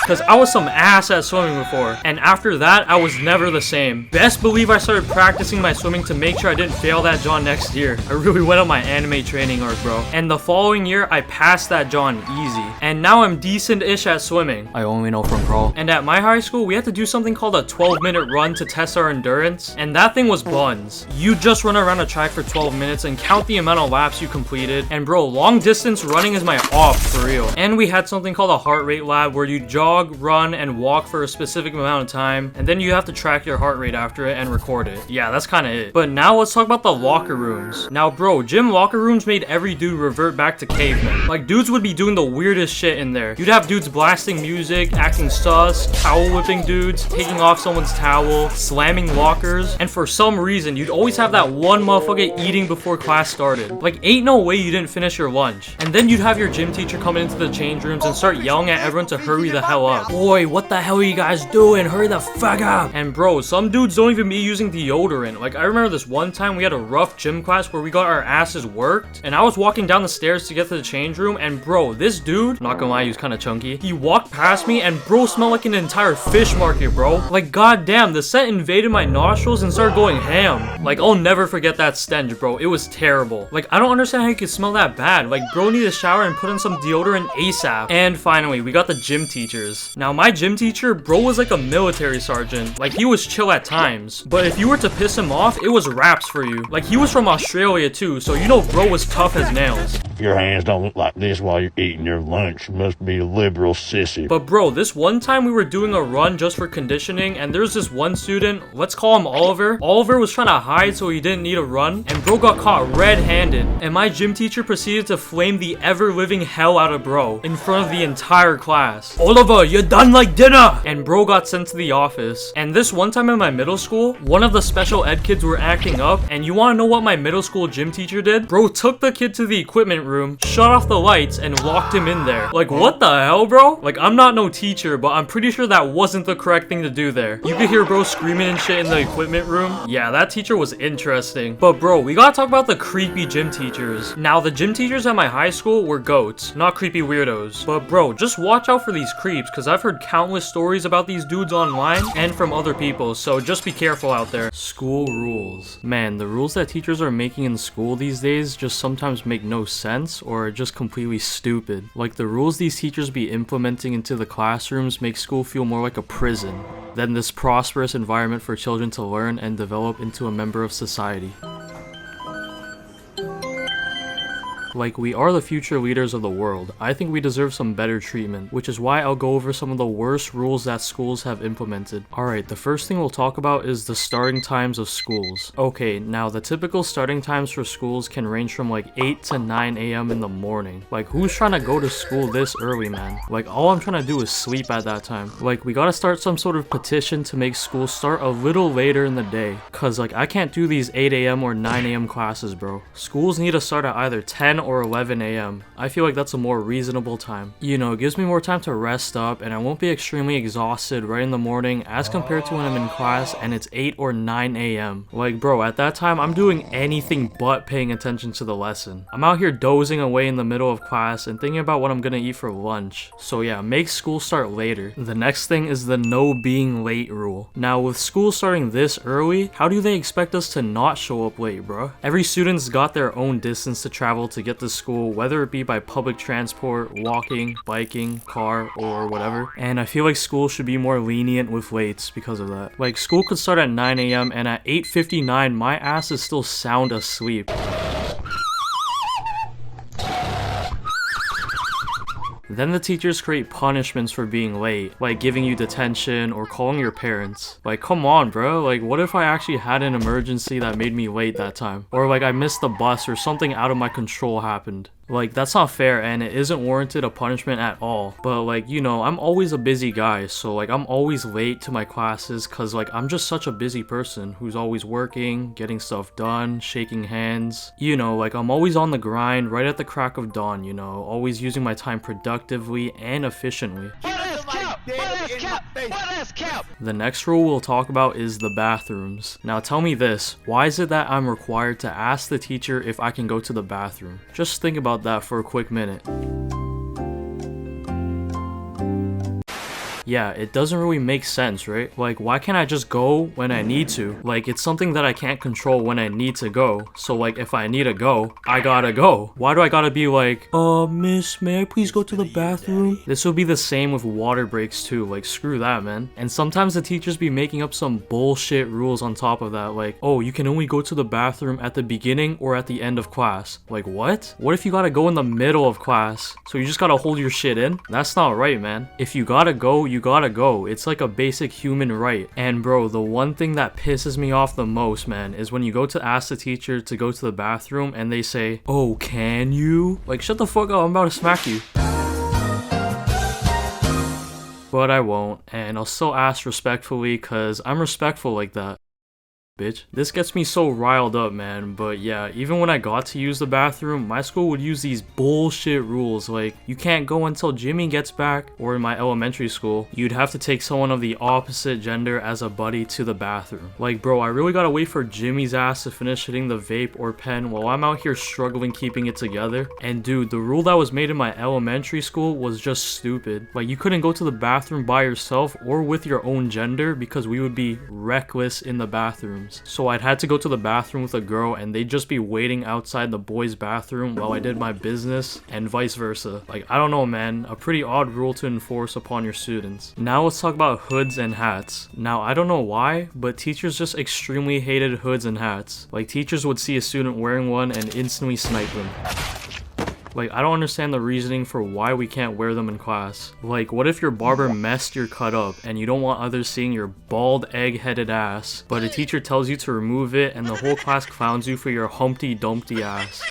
Because I was some ass at swimming before, and after that, I was never the same. Best believe I started practicing my swimming to make sure I didn't fail that John next year. I really went on my anime training arc, bro. And the following year, I passed that John easy. And now I'm decent-ish at swimming. I only know from crawl. And at my high school, we had to do something called a 12-minute run to test our endurance, and that thing was buns. You just run around a track for 12 minutes and count the amount of laps you completed. And bro, long distance running is my off for real. And we had something called a heart rate lab where you jog, run, and walk for a specific amount of time, and then you have to track your heart rate after it and record it. Yeah, that's kind of it. But now let's talk about the locker rooms. Now bro, gym locker rooms made every dude revert back to cavemen. Like, dudes would be doing the weirdest shit in there. You'd have dudes blasting music, acting sus, towel whipping dudes, taking off someone's towel, slamming lockers, and for some reason, you'd always have that one motherfucker eating before class started. Like, ain't no way you didn't finish your lunch. And then you'd have your gym teacher come into the change rooms and start yelling at everyone to hurry the hell up. Boy, what the hell are you guys doing? Hurry the fuck up. And bro, some dudes don't even be using deodorant. Like, I remember this one time we had a rough gym class where we got our asses worked, and I was walking down the stairs to get to the change room, and bro, this dude, not gonna lie, he was kind of chunky. He walked past me, and bro smelled like an entire fish market, bro. Like, goddamn, the scent invaded my nostrils and started going ham. Like, I'll never forget that stench, bro. It was terrible. Like, I don't understand how you could smell that bad. Like, bro needed a shower and put in some deodorant ASAP. And finally, we got the gym teachers. Now, my gym teacher, bro was like a military sergeant. Like, he was chill at times, but if you were to piss him off, it was raps for you. Like, he was from Australia too, so you know bro was tough as nails. If your hands don't look like this while you're eating your lunch, you must be a liberal sissy. But bro, this one time we were doing a run just for conditioning, and there's this one student, let's call him Oliver. Oliver was trying to hide so he didn't need a run, and bro got caught red-handed, and my gym teacher proceeded to flame the ever-living hell out of bro in front of the entire class. Oliver, you're done like dinner! And bro got sent to the office. And this one time in my middle school, one of the special ed kids were acting up, and you want to know what my middle school gym teacher did? Bro took the kid to the equipment room, shut off the lights, and locked him in there. Like, what the hell, bro? Like, I'm not no teacher, but I'm pretty sure that wasn't the correct thing to do there. You could hear bro screaming and shit in the equipment room. Yeah, that teacher was interesting. But bro, we gotta talk about the creepy gym teachers. Now, the gym teachers at my high school were goats, not creepy weirdos. But bro, just watch out for these creeps, because I've heard countless stories about these dudes online and from other people, so just be careful out there. School rules. Man, the rules that teachers are making in school these days just sometimes make no sense or are just completely stupid. Like, the rules these teachers be implementing into the classrooms make school feel more like a prison than this prosperous environment for children to learn and develop into a member of society. Like, we are the future leaders of the world. I think we deserve some better treatment, which is why I'll go over some of the worst rules that schools have implemented. Alright, the first thing we'll talk about is the starting times of schools. Okay, now the typical starting times for schools can range from like 8 to 9 a.m. in the morning. Like, who's trying to go to school this early, man? Like, all I'm trying to do is sleep at that time. Like, we gotta start some sort of petition to make school start a little later in the day. Cause like, I can't do these 8 a.m. or 9 a.m. classes, bro. Schools need to start at either 10 or 11 a.m. I feel like that's a more reasonable time. You know, it gives me more time to rest up and I won't be extremely exhausted right in the morning as compared to when I'm in class and it's 8 or 9 a.m. Like, bro, at that time, I'm doing anything but paying attention to the lesson. I'm out here dozing away in the middle of class and thinking about what I'm gonna eat for lunch. So yeah, make school start later. The next thing is the no being late rule. Now, with school starting this early, how do they expect us to not show up late, bro? Every student's got their own distance to travel to get to school, whether it be by public transport, walking, biking, car, or whatever. And I feel like school should be more lenient with lates because of that. Like, school could start at 9 a.m. and at 8:59, my ass is still sound asleep. Then the teachers create punishments for being late, like giving you detention or calling your parents. Like, come on, bro. Like, what if I actually had an emergency that made me late that time? Or like I missed the bus or something out of my control happened. Like, that's not fair and it isn't warranted a punishment at all. But like, you know, I'm always a busy guy, so like I'm always late to my classes cause like I'm just such a busy person who's always working, getting stuff done, shaking hands. You know, like I'm always on the grind right at the crack of dawn, you know, always using my time productively and efficiently. The next rule we'll talk about is the bathrooms. Now tell me this, why is it that I'm required to ask the teacher if I can go to the bathroom? Just think about that for a quick minute. Yeah, it doesn't really make sense, right? Like, why can't I just go when I need to? Like, it's something that I can't control when I need to go. So like, if I need to go, I gotta go. Why do I gotta be like, miss, may I please go to the bathroom? This will be the same with water breaks too. Like, screw that, man. And sometimes the teachers be making up some bullshit rules on top of that. Like, oh, you can only go to the bathroom at the beginning or at the end of class. Like, what? What if you gotta go in the middle of class? So you just gotta hold your shit in? That's not right, man. If you gotta go, you gotta go. It's like a basic human right. And bro, the one thing that pisses me off the most, man, is when you go to ask the teacher to go to the bathroom and they say, oh, can you? Like, shut the fuck up, I'm about to smack you. But I won't, and I'll still ask respectfully cause I'm respectful like that. Bitch. This gets me so riled up, man, but yeah, even when I got to use the bathroom, my school would use these bullshit rules like, you can't go until Jimmy gets back, or in my elementary school, you'd have to take someone of the opposite gender as a buddy to the bathroom. Like, bro, I really gotta wait for Jimmy's ass to finish hitting the vape or pen while I'm out here struggling keeping it together. And dude, the rule that was made in my elementary school was just stupid. Like, you couldn't go to the bathroom by yourself or with your own gender because we would be reckless in the bathroom. So I'd had to go to the bathroom with a girl and they'd just be waiting outside the boys' bathroom while I did my business and vice versa. Like, I don't know, man, a pretty odd rule to enforce upon your students. Now let's talk about hoods and hats. Now, I don't know why, but teachers just extremely hated hoods and hats. Like, teachers would see a student wearing one and instantly snipe them. Like, I don't understand the reasoning for why we can't wear them in class. Like, what if your barber messed your cut up and you don't want others seeing your bald egg-headed ass, but a teacher tells you to remove it and the whole class clowns you for your Humpty Dumpty ass?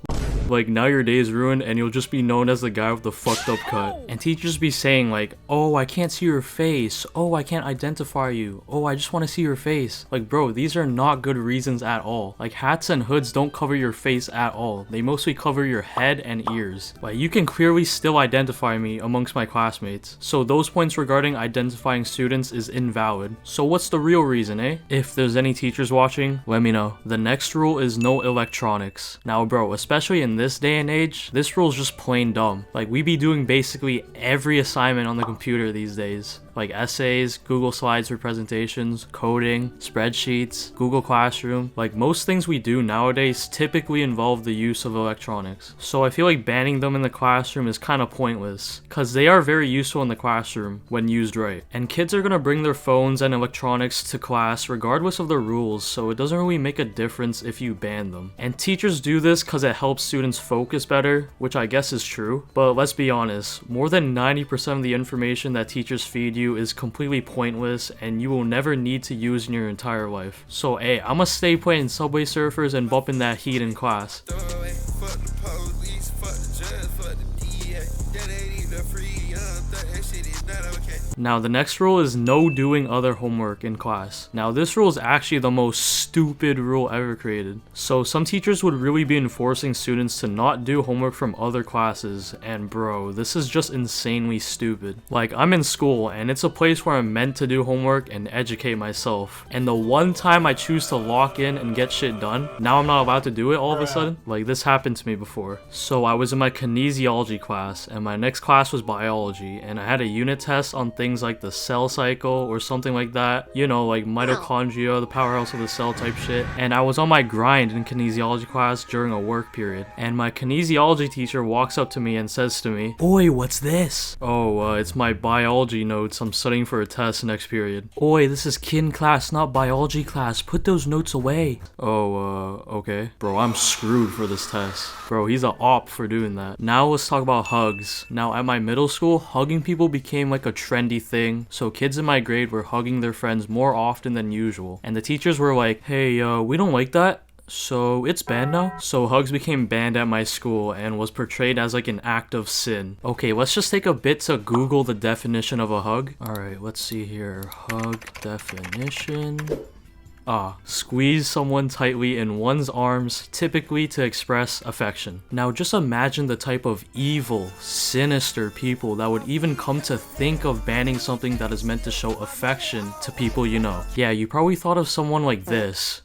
Like, now your day is ruined and you'll just be known as the guy with the fucked up cut. And teachers be saying like, oh, I can't see your face. Oh, I can't identify you. Oh, I just want to see your face. Like, bro, these are not good reasons at all. Like, hats and hoods don't cover your face at all. They mostly cover your head and ears. Like, you can clearly still identify me amongst my classmates. So those points regarding identifying students is invalid. So what's the real reason, eh? If there's any teachers watching, let me know. The next rule is no electronics. Now, bro, especially in this day and age, this rule is just plain dumb. Like, we be doing basically every assignment on the computer these days. like essays, Google Slides for presentations, coding, spreadsheets, Google Classroom. Like most things we do nowadays typically involve the use of electronics. So I feel like banning them in the classroom is kind of pointless, because they are very useful in the classroom when used right. And kids are gonna bring their phones and electronics to class regardless of the rules, so it doesn't really make a difference if you ban them. And teachers do this because it helps students focus better, which I guess is true, but let's be honest, more than 90% of the information that teachers feed you is completely pointless and you will never need to use in your entire life. So hey, I'ma stay playing Subway Surfers and bumping that heat in class. Now the next rule is no doing other homework in class. Now this rule is actually the most stupid rule ever created. So some teachers would really be enforcing students to not do homework from other classes, and bro, this is just insanely stupid. Like, I'm in school and it's a place where I'm meant to do homework and educate myself, and the one time I choose to lock in and get shit done, now I'm not allowed to do it all of a sudden. Like, this happened to me before. So I was in my kinesiology class and my next class was biology, and I had a unit test on things like the cell cycle or something like that, you know, like mitochondria, the powerhouse of the cell type shit. And I was on my grind in kinesiology class during a work period, and my kinesiology teacher walks up to me and says to me, "Oi, what's this?" "Oh, it's my biology notes. I'm studying for a test next period." "Oi, this is kin class, not biology class. Put those notes away." "Oh, okay." Bro, I'm screwed for this test. Bro, he's a op for doing that. Now let's talk about hugs. Now at my middle school, hugging people became like a trendy thing, so kids in my grade were hugging their friends more often than usual, and the teachers were like, "Hey, we don't like that, so it's banned now." So hugs became banned at my school and was portrayed as like an act of sin. Okay, let's just take a bit to Google the definition of a hug. Alright, let's see here. Hug definition. Squeeze someone tightly in one's arms, typically to express affection. Now just imagine the type of evil, sinister people that would even come to think of banning something that is meant to show affection to people you know. Yeah, you probably thought of someone like this.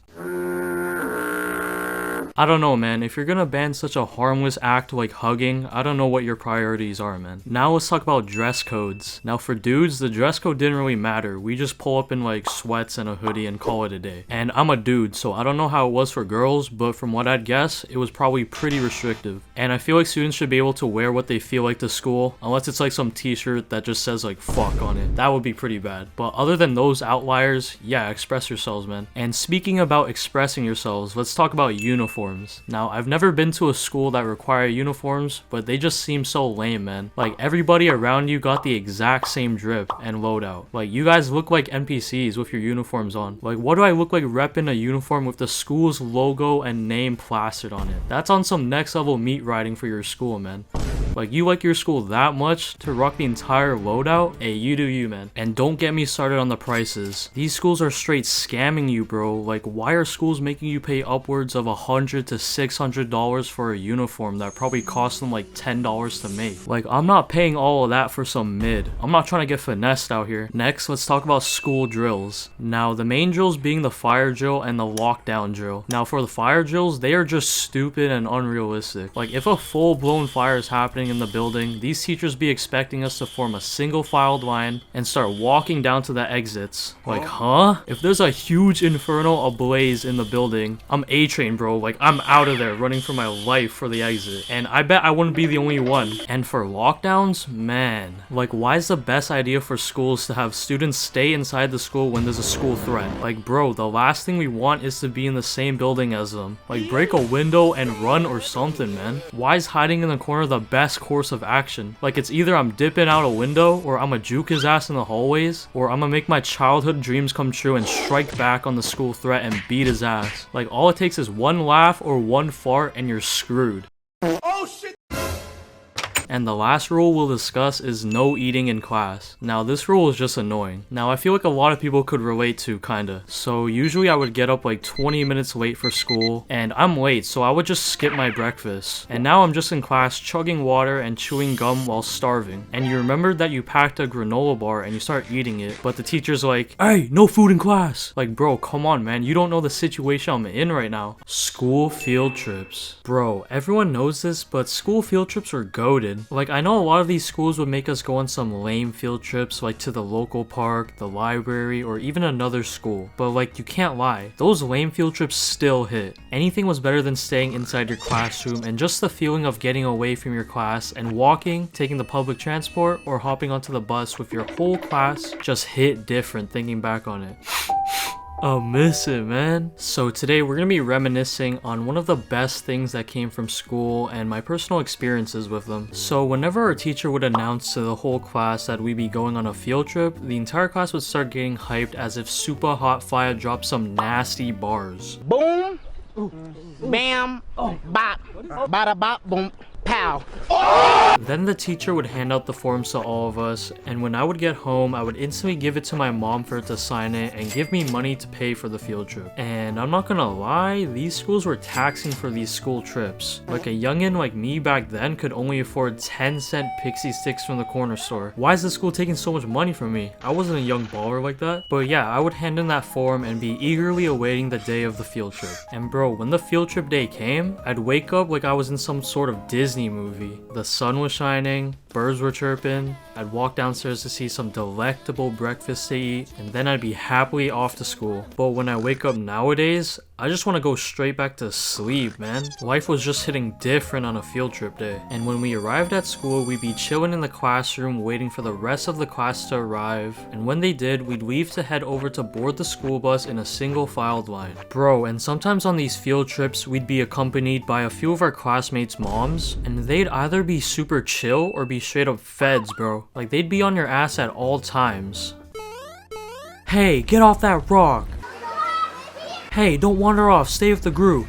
I don't know, man. If you're gonna ban such a harmless act like hugging, I don't know what your priorities are, man. Now let's talk about dress codes. Now for dudes, the dress code didn't really matter. We just pull up in like sweats and a hoodie and call it a day. And I'm a dude, so I don't know how it was for girls, but from what I'd guess, it was probably pretty restrictive. And I feel like students should be able to wear what they feel like to school, unless it's like some t-shirt that just says like fuck on it. That would be pretty bad. But other than those outliers, yeah, express yourselves, man. And speaking about expressing yourselves, let's talk about uniforms. Now, I've never been to a school that require uniforms, but they just seem so lame, man. Like, everybody around you got the exact same drip and loadout. Like, you guys look like NPCs with your uniforms on. Like, what do I look like repping a uniform with the school's logo and name plastered on it? That's on some next level meat riding for your school, man. Like, you like your school that much to rock the entire loadout? Hey, you do you, man. And don't get me started on the prices. These schools are straight scamming you, bro. Like, why are schools making you pay upwards of $100 to $600 for a uniform that probably cost them like $10 to make? Like, I'm not paying all of that for some mid. I'm not trying to get finessed out here. Next, let's talk about school drills. Now, the main drills being the fire drill and the lockdown drill. Now, for the fire drills, they are just stupid and unrealistic. Like, if a full-blown fire is happening in the building, these teachers be expecting us to form a single filed line and start walking down to the exits. Like, huh? If there's a huge inferno ablaze in the building, I'm A-train, bro. Like, I'm out of there running for my life for the exit. And I bet I wouldn't be the only one. And for lockdowns, man, like, why is the best idea for schools to have students stay inside the school when there's a school threat? Like, bro, the last thing we want is to be in the same building as them. Like, break a window and run or something, man. Why is hiding in the corner the best course of action? Like, it's either I'm dipping out a window, or I'm gonna juke his ass in the hallways, or I'm gonna make my childhood dreams come true and strike back on the school threat and beat his ass. Like, all it takes is one laugh or one fart and you're screwed. Oh shit! And the last rule we'll discuss is no eating in class. Now, this rule is just annoying. Now, I feel like a lot of people could relate to, kinda. So, usually I would get up like 20 minutes late for school, and I'm late, so I would just skip my breakfast. And now I'm just in class chugging water and chewing gum while starving. And you remembered that you packed a granola bar and you start eating it, but the teacher's like, "Hey, no food in class!" Like, bro, come on, man. You don't know the situation I'm in right now. School field trips. Bro, everyone knows this, but school field trips are goated. man. Like, I know a lot of these schools would make us go on some lame field trips, like to the local park, the library, or even another school. But like, you can't lie, those lame field trips still hit. Anything was better than staying inside your classroom, and just the feeling of getting away from your class and walking, taking the public transport, or hopping onto the bus with your whole class just hit different thinking back on it. I miss it, man. So today we're gonna be reminiscing on one of the best things that came from school and my personal experiences with them. So whenever our teacher would announce to the whole class that we'd be going on a field trip, the entire class would start getting hyped as if Super Hot Fire dropped some nasty bars. Boom, bam, bop, bada bop, boom, pow. Then the teacher would hand out the forms to all of us, and when I would get home, I would instantly give it to my mom for her to sign it and give me money to pay for the field trip. And I'm not gonna lie, these schools were taxing for these school trips. Like, a youngin' like me back then could only afford 10-cent pixie sticks from the corner store. Why is the school taking so much money from me? I wasn't a young baller like that. But yeah, I would hand in that form and be eagerly awaiting the day of the field trip. And bro, when the field trip day came, I'd wake up like I was in some sort of Disney movie. The sun was shining, birds were chirping, I'd walk downstairs to see some delectable breakfast to eat, and then I'd be happily off to school. But when I wake up nowadays, I just want to go straight back to sleep, man. Life was just hitting different on a field trip day. And when we arrived at school, we'd be chilling in the classroom waiting for the rest of the class to arrive. And when they did, we'd leave to head over to board the school bus in a single filed line. Bro, and sometimes on these field trips, we'd be accompanied by a few of our classmates' moms, and they'd either be super chill or be straight up feds, bro. Like, they'd be on your ass at all times. Hey, get off that rock! Hey, don't wander off, stay with the group.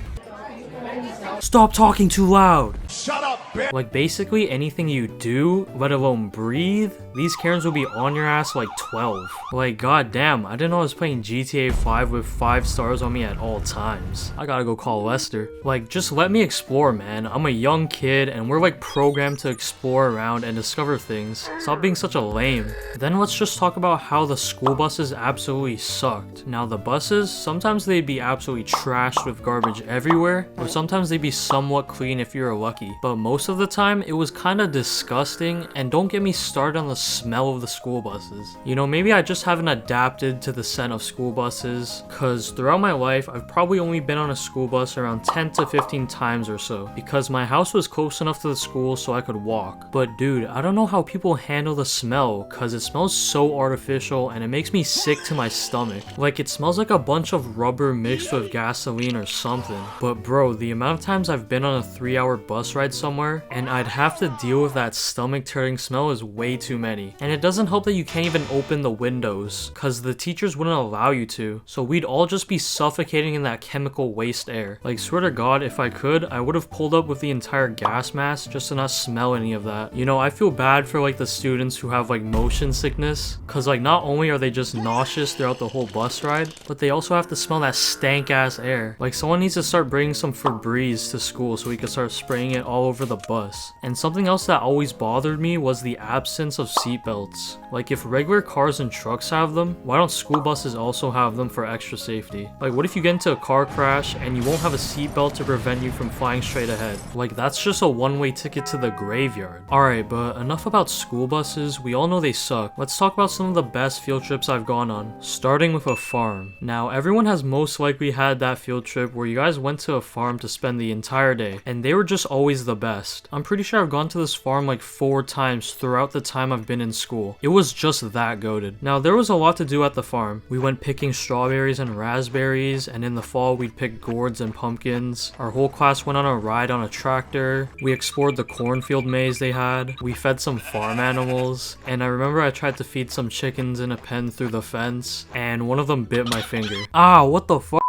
Stop talking too loud. Shut up, bitch. Like, basically anything you do, let alone breathe, these Karens will be on your ass like 12. Like, goddamn, I didn't know I was playing GTA 5 with 5 stars on me at all times. I gotta go call Lester. Like, just let me explore, man. I'm a young kid and we're like programmed to explore around and discover things. Stop being such a lame. Then let's just talk about how the school buses absolutely sucked. Now, the buses, sometimes they'd be absolutely trashed with garbage everywhere, or sometimes they'd be somewhat clean if you're lucky. But most of the time, it was kinda disgusting, and don't get me started on the smell of the school buses. You know, maybe I just haven't adapted to the scent of school buses, cause throughout my life, I've probably only been on a school bus around 10 to 15 times or so, because my house was close enough to the school so I could walk. But dude, I don't know how people handle the smell, cause it smells so artificial and it makes me sick to my stomach. Like, it smells like a bunch of rubber mixed with gasoline or something. But bro, the amount of times I've been on a 3-hour bus ride somewhere and I'd have to deal with that stomach turning smell is way too many. And it doesn't help that you can't even open the windows cause the teachers wouldn't allow you to, so we'd all just be suffocating in that chemical waste air. Like, swear to God, if I could, I would have pulled up with the entire gas mask just to not smell any of that. You know, I feel bad for like the students who have like motion sickness, cause like not only are they just nauseous throughout the whole bus ride, but they also have to smell that stank ass air. Like, someone needs to start bringing some Febreze to school so we could start spraying it all over the bus. And something else that always bothered me was the absence of seatbelts. Like, if regular cars and trucks have them, why don't school buses also have them for extra safety? Like, what if you get into a car crash and you won't have a seatbelt to prevent you from flying straight ahead? Like, that's just a one-way ticket to the graveyard. Alright, but enough about school buses, we all know they suck. Let's talk about some of the best field trips I've gone on, starting with a farm. Now, everyone has most likely had that field trip where you guys went to a farm to spend the entire day, and they were just always the best. I'm pretty sure I've gone to this farm like 4 times throughout the time I've been in school. It was just that goated. Now, there was a lot to do at the farm. We went picking strawberries and raspberries, and in the fall we'd pick gourds and pumpkins. Our whole class went on a ride on a tractor. We explored the cornfield maze they had. We fed some farm animals, and I remember I tried to feed some chickens in a pen through the fence, and one of them bit my finger. Ah, what the fuck?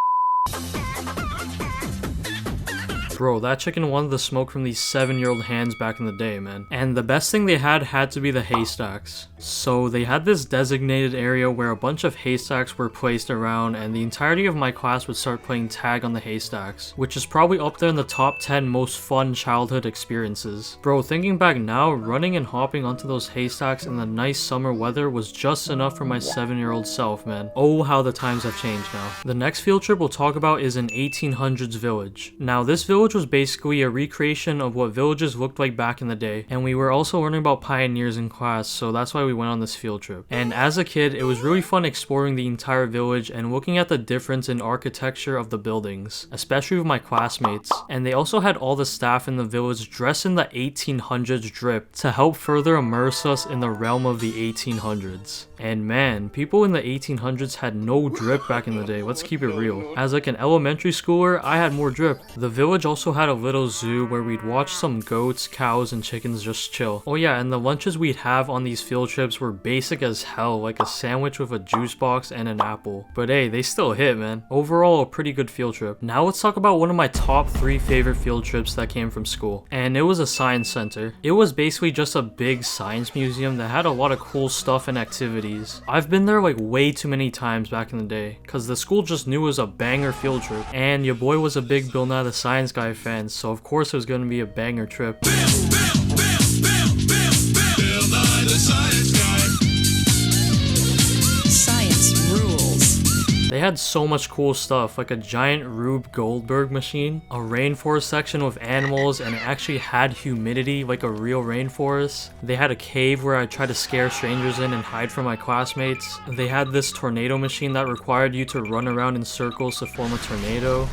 Bro, that chicken wanted the smoke from these 7-year-old hands back in the day, man. And the best thing they had to be the haystacks. So they had this designated area where a bunch of haystacks were placed around, and the entirety of my class would start playing tag on the haystacks, which is probably up there in the top 10 most fun childhood experiences. Bro, thinking back now, running and hopping onto those haystacks in the nice summer weather was just enough for my 7-year-old self, man. Oh, how the times have changed now. The next field trip we'll talk about is an 1800s village. Now, this village village was basically a recreation of what villages looked like back in the day, and we were also learning about pioneers in class, so that's why we went on this field trip. And as a kid, it was really fun exploring the entire village and looking at the difference in architecture of the buildings, especially with my classmates. And they also had all the staff in the village dressed in the 1800s drip to help further immerse us in the realm of the 1800s. And man, people in the 1800s had no drip back in the day, let's keep it real. As like an elementary schooler, I had more drip. The village also had a little zoo where we'd watch some goats, cows, and chickens just chill. Oh yeah, and the lunches we'd have on these field trips were basic as hell, like a sandwich with a juice box and an apple. But hey, they still hit, man. Overall, a pretty good field trip. Now let's talk about one of my top 3 favorite field trips that came from school. And it was a science center. It was basically just a big science museum that had a lot of cool stuff and activities. I've been there like way too many times back in the day, cause the school just knew it was a banger field trip. And your boy was a big Bill Nye the Science Guy fan, so of course it was gonna be a banger trip. Bill Nye the Science Guy. Science rules. They had so much cool stuff, like a giant Rube Goldberg machine, a rainforest section with animals, and it actually had humidity like a real rainforest. They had a cave where I tried to scare strangers in and hide from my classmates. They had this tornado machine that required you to run around in circles to form a tornado.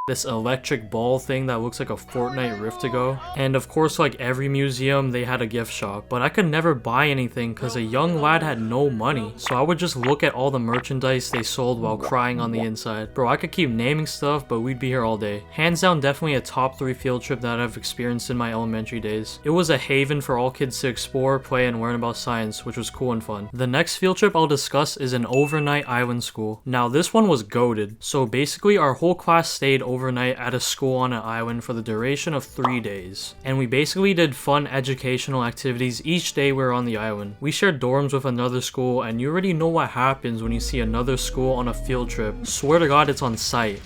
This electric ball thing that looks like a Fortnite Rift to go. And of course, like every museum, they had a gift shop. But I could never buy anything because a young lad had no money. So I would just look at all the merchandise they sold while crying on the inside. Bro, I could keep naming stuff, but we'd be here all day. Hands down, definitely a top 3 field trip that I've experienced in my elementary days. It was a haven for all kids to explore, play, and learn about science, which was cool and fun. The next field trip I'll discuss is an overnight island school. Now, this one was goated. So basically, our whole class stayed overnight at a school on an island for the duration of 3 days. And we basically did fun educational activities each day we were on the island. We shared dorms with another school, and you already know what happens when you see another school on a field trip. Swear to God, it's on site.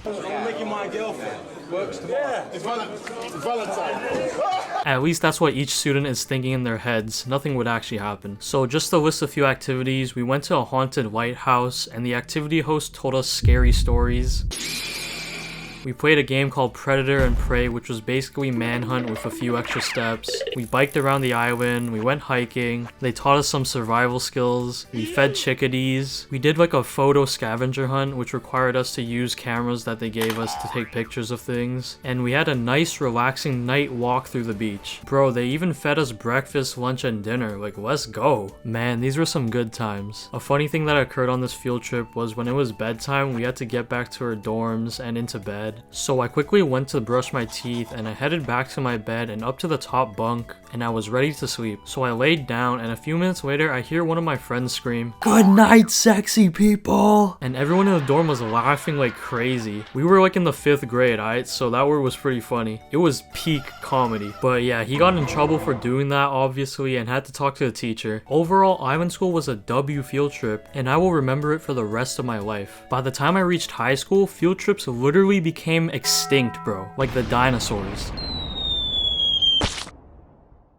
At least that's what each student is thinking in their heads. Nothing would actually happen. So just to list a few activities, we went to a haunted lighthouse, and the activity host told us scary stories. We played a game called Predator and Prey, which was basically Manhunt with a few extra steps. We biked around the island, we went hiking, they taught us some survival skills, we fed chickadees. We did like a photo scavenger hunt, which required us to use cameras that they gave us to take pictures of things. And we had a nice relaxing night walk through the beach. Bro, they even fed us breakfast, lunch, and dinner. Like, let's go. Man, these were some good times. A funny thing that occurred on this field trip was when it was bedtime, we had to get back to our dorms and into bed. So I quickly went to brush my teeth and I headed back to my bed and up to the top bunk, and I was ready to sleep. So I laid down, and a few minutes later I hear one of my friends scream, "Good night, sexy people!" And everyone in the dorm was laughing like crazy. We were like in the 5th grade, alright? So that word was pretty funny. It was peak comedy. But yeah, he got in trouble for doing that obviously and had to talk to the teacher. Overall, island school was a W field trip, and I will remember it for the rest of my life. By the time I reached high school, field trips literally became extinct, bro. Like the dinosaurs.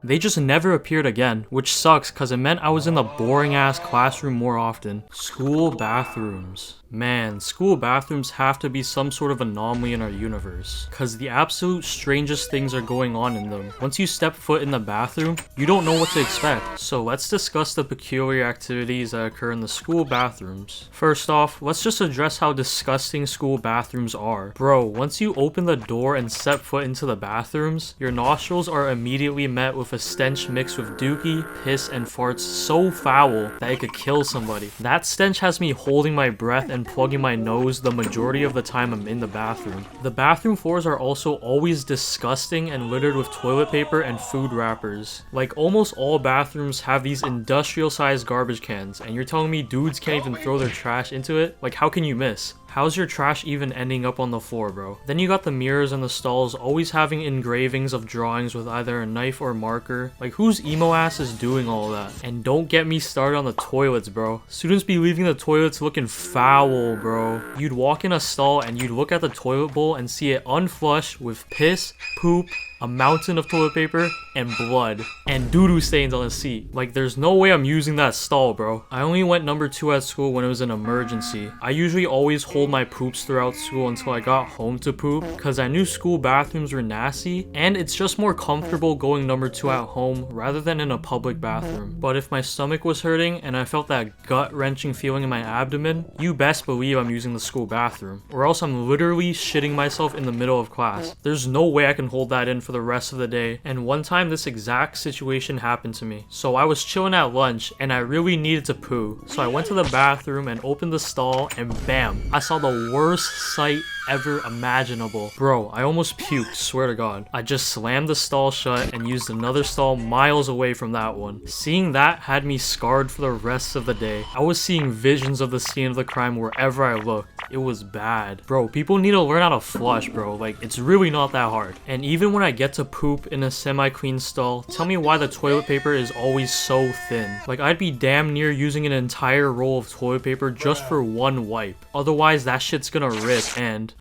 They just never appeared again, which sucks because it meant I was in the boring ass classroom more often. School bathrooms. Man, school bathrooms have to be some sort of anomaly in our universe, cause the absolute strangest things are going on in them. Once you step foot in the bathroom, you don't know what to expect. So let's discuss the peculiar activities that occur in the school bathrooms. First off, let's just address how disgusting school bathrooms are. Bro, once you open the door and step foot into the bathrooms, your nostrils are immediately met with a stench mixed with dookie, piss, and farts so foul that it could kill somebody. That stench has me holding my breath and plugging my nose the majority of the time I'm in the bathroom. The bathroom floors are also always disgusting and littered with toilet paper and food wrappers. Like almost all bathrooms have these industrial sized garbage cans, and you're telling me dudes can't even throw their trash into it? Like how can you miss? How's your trash even ending up on the floor, bro? Then you got the mirrors and the stalls always having engravings of drawings with either a knife or marker. Like whose emo ass is doing all that? And don't get me started on the toilets, bro. Students be leaving the toilets looking foul, bro. You'd walk in a stall and you'd look at the toilet bowl and see it unflushed with piss, poop, a mountain of toilet paper, and blood, and doo-doo stains on the seat. Like, there's no way I'm using that stall, bro. I only went number 2 at school when it was an emergency. I usually always hold my poops throughout school until I got home to poop, because I knew school bathrooms were nasty, and it's just more comfortable going number 2 at home rather than in a public bathroom. But if my stomach was hurting and I felt that gut-wrenching feeling in my abdomen, you best believe I'm using the school bathroom, or else I'm literally shitting myself in the middle of class. There's no way I can hold that in for the rest of the day. And one time this exact situation happened to me. So I was chilling at lunch and I really needed to poo. So I went to the bathroom and opened the stall, and bam, I saw the worst sight ever imaginable. Bro, I almost puked, swear to God. I just slammed the stall shut and used another stall miles away from that one. Seeing that had me scarred for the rest of the day. I was seeing visions of the scene of the crime wherever I looked. It was bad. Bro, people need to learn how to flush, bro. Like, it's really not that hard. And even when I get to poop in a semi-clean stall, tell me why the toilet paper is always so thin. Like, I'd be damn near using an entire roll of toilet paper just for one wipe. Otherwise, that shit's gonna rip. And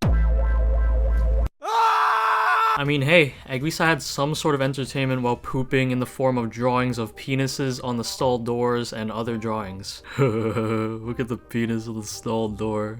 I mean, hey, at least I had some sort of entertainment while pooping in the form of drawings of penises on the stall doors and other drawings. Look at the penis on the stall door.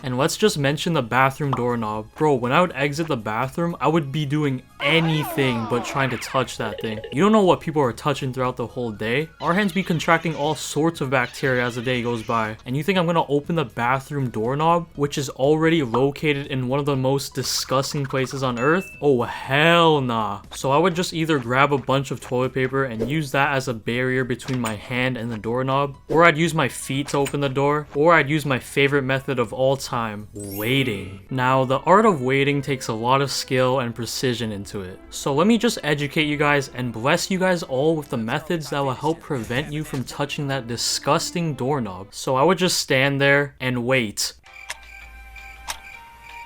And let's just mention the bathroom doorknob. Bro, when I would exit the bathroom, I would be doing anything but trying to touch that thing. You don't know what people are touching throughout the whole day. Our hands be contracting all sorts of bacteria as the day goes by. And you think I'm gonna open the bathroom doorknob, which is already located in one of the most disgusting places on earth? Oh, hell nah. So I would just either grab a bunch of toilet paper and use that as a barrier between my hand and the doorknob, or I'd use my feet to open the door, or I'd use my favorite method of all time, waiting. Now, the art of waiting takes a lot of skill and precision into it. So let me just educate you guys and bless you guys all with the methods that will help prevent you from touching that disgusting doorknob. So I would just stand there and wait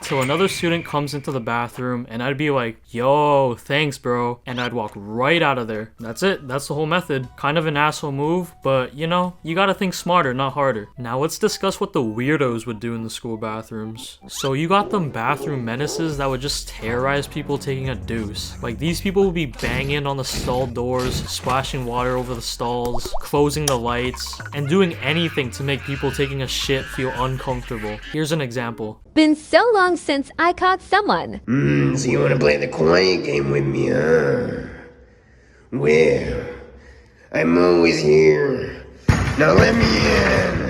till another student comes into the bathroom, and I'd be like, yo, thanks bro, and I'd walk right out of there. That's it. That's the whole method. Kind of an asshole move, but you know, you gotta think smarter, not harder. Now let's discuss what the weirdos would do in the school bathrooms. So you got them bathroom menaces that would just terrorize people taking a deuce. Like, these people would be banging on the stall doors, splashing water over the stalls, closing the lights, and doing anything to make people taking a shit feel uncomfortable. Here's an example. Been so long since I caught someone. So you wanna play the quiet game with me, huh? Well, I'm always here. Now let me in.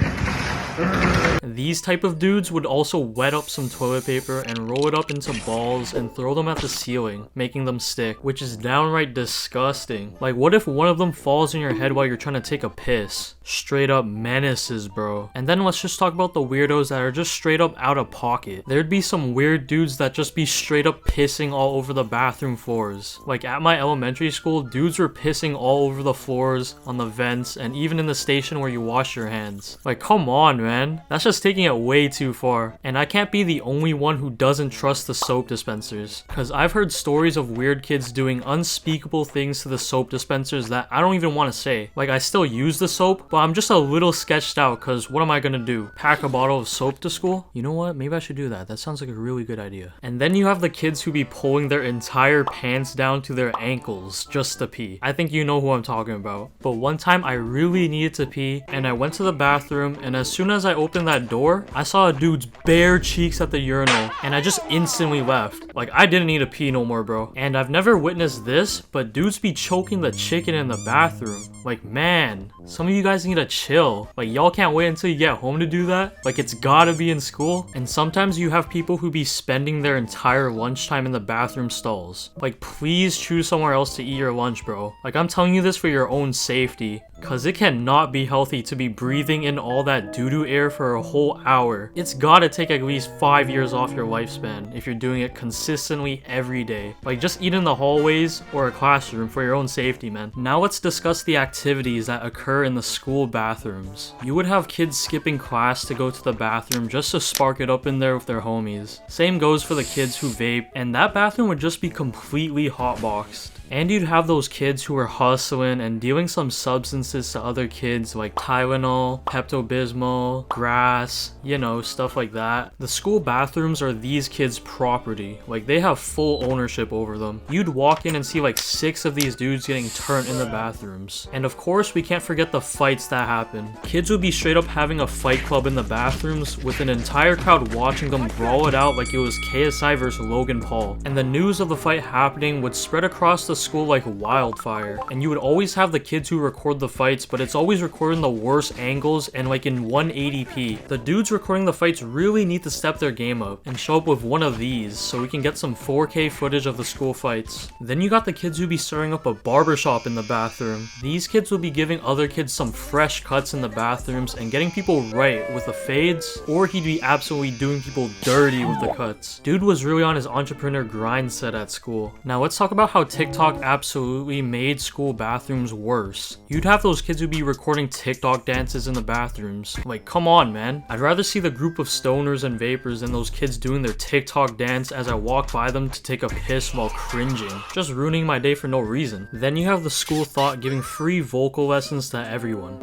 These type of dudes would also wet up some toilet paper and roll it up into balls and throw them at the ceiling, making them stick, which is downright disgusting. Like, what if one of them falls in your head while you're trying to take a piss? Straight up menaces, bro. And then let's just talk about the weirdos that are just straight up out of pocket. There'd be some weird dudes that just be straight up pissing all over the bathroom floors. Like, at my elementary school, dudes were pissing all over the floors, on the vents, and even in the station where you wash your hands. Like, come on, man. That's just taking it way too far. And I can't be the only one who doesn't trust the soap dispensers, because I've heard stories of weird kids doing unspeakable things to the soap dispensers that I don't even want to say. Like, I still use the soap, but I'm just a little sketched out, because what am I gonna do? Pack a bottle of soap to school? You know what? Maybe I should do that. That sounds like a really good idea. And then you have the kids who be pulling their entire pants down to their ankles just to pee. I think you know who I'm talking about. But one time I really needed to pee, and I went to the bathroom, and as soon as I opened that door, I saw a dude's bare cheeks at the urinal, and I just instantly left. Like, I didn't need to pee no more, bro. And I've never witnessed this, but dudes be choking the chicken in the bathroom. Like, man, some of you guys need to chill. Like, y'all can't wait until you get home to do that. Like, it's gotta be in school. And sometimes you have people who be spending their entire lunchtime in the bathroom stalls. Like, please choose somewhere else to eat your lunch, bro. Like, I'm telling you this for your own safety, cause it cannot be healthy to be breathing in all that doo-doo air for a whole hour. It's gotta take at least 5 years off your lifespan if you're doing it consistently every day. Like, just eat in the hallways or a classroom for your own safety, man. Now let's discuss the activities that occur in the school bathrooms. You would have kids skipping class to go to the bathroom just to spark it up in there with their homies. Same goes for the kids who vape, and that bathroom would just be completely hotboxed. And you'd have those kids who were hustling and dealing some substances to other kids like Tylenol, Pepto-Bismol, grass, you know, stuff like that. The school bathrooms are these kids' property. Like, they have full ownership over them. You'd walk in and see like 6 of these dudes getting turned in the bathrooms. And of course, we can't forget the fights that happen. Kids would be straight up having a fight club in the bathrooms with an entire crowd watching them brawl it out like it was KSI versus Logan Paul. And the news of the fight happening would spread across the school like wildfire. And you would always have the kids who record the fights, but it's always recording the worst angles and like in 180p. The dudes recording the fights really need to step their game up and show up with one of these so we can get some 4K footage of the school fights. Then you got the kids who be starting up a barbershop in the bathroom. These kids will be giving other kids some fresh cuts in the bathrooms and getting people right with the fades, or he'd be absolutely doing people dirty with the cuts. Dude was really on his entrepreneur grind set at school. Now let's talk about how TikTok absolutely made school bathrooms worse. You'd have those kids who'd be recording TikTok dances in the bathrooms. Like, come on, man. I'd rather see the group of stoners and vapors than those kids doing their TikTok dance as I walk by them to take a piss while cringing. Just ruining my day for no reason. Then you have the school thought giving free vocal lessons to everyone.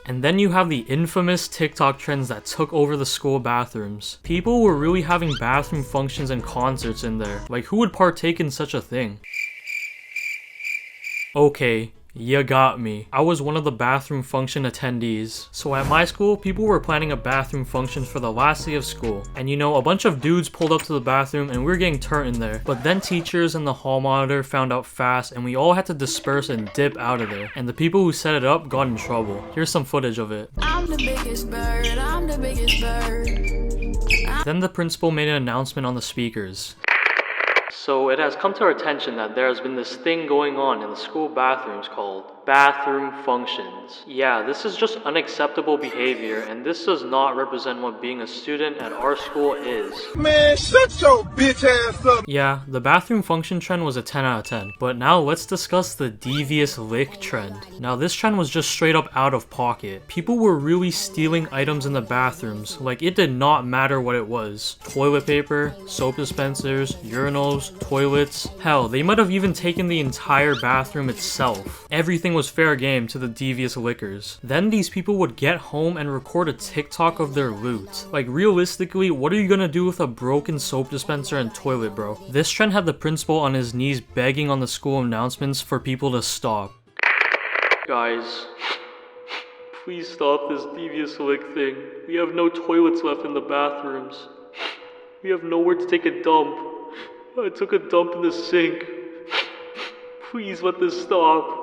And then you have the infamous TikTok trends that took over the school bathrooms. People were really having bathroom functions and concerts in there. Like, who would partake in such a thing? Okay, you got me. I was one of the bathroom function attendees. So at my school, people were planning a bathroom function for the last day of school. And you know, a bunch of dudes pulled up to the bathroom and we were getting turned in there. But then teachers and the hall monitor found out fast and we all had to disperse and dip out of there. And the people who set it up got in trouble. Here's some footage of it. I'm the biggest bird, I'm the biggest bird. Then the principal made an announcement on the speakers. So it has come to our attention that there has been this thing going on in the school bathrooms called bathroom functions. Yeah, this is just unacceptable behavior, and this does not represent what being a student at our school is. Man, shut your bitch ass up! Yeah, the bathroom function trend was a 10 out of 10. But now let's discuss the devious lick trend. Now this trend was just straight up out of pocket. People were really stealing items in the bathrooms, like it did not matter what it was. Toilet paper, soap dispensers, urinals, toilets. Hell, they might have even taken the entire bathroom itself. Everything was fair game to the devious lickers. Then these people would get home and record a TikTok of their loot. Like, realistically, what are you gonna do with a broken soap dispenser and toilet, bro? This trend had the principal on his knees begging on the school announcements for people to stop. Guys, please stop this devious lick thing. We have no toilets left in the bathrooms. We have nowhere to take a dump. I took a dump in the sink. Please let this stop.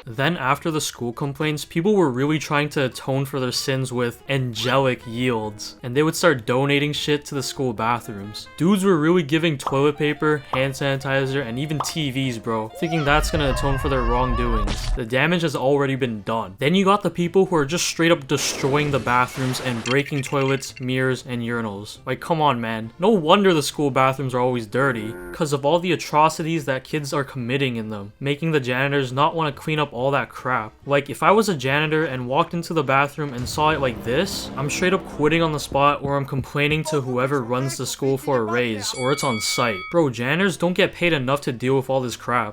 Then after the school complaints, people were really trying to atone for their sins with angelic yields, and they would start donating shit to the school bathrooms. Dudes were really giving toilet paper, hand sanitizer, and even TVs, bro, thinking that's gonna atone for their wrongdoings. The damage has already been done. Then you got the people who are just straight up destroying the bathrooms and breaking toilets, mirrors, and urinals. Like, come on, man. No wonder the school bathrooms are always dirty, because of all the atrocities that kids are committing in them, making the janitors not want to clean up all that crap. Like, if I was a janitor and walked into the bathroom and saw it like this, I'm straight up quitting on the spot, or I'm complaining to whoever runs the school for a raise, or it's on site. Bro, janitors don't get paid enough to deal with all this crap.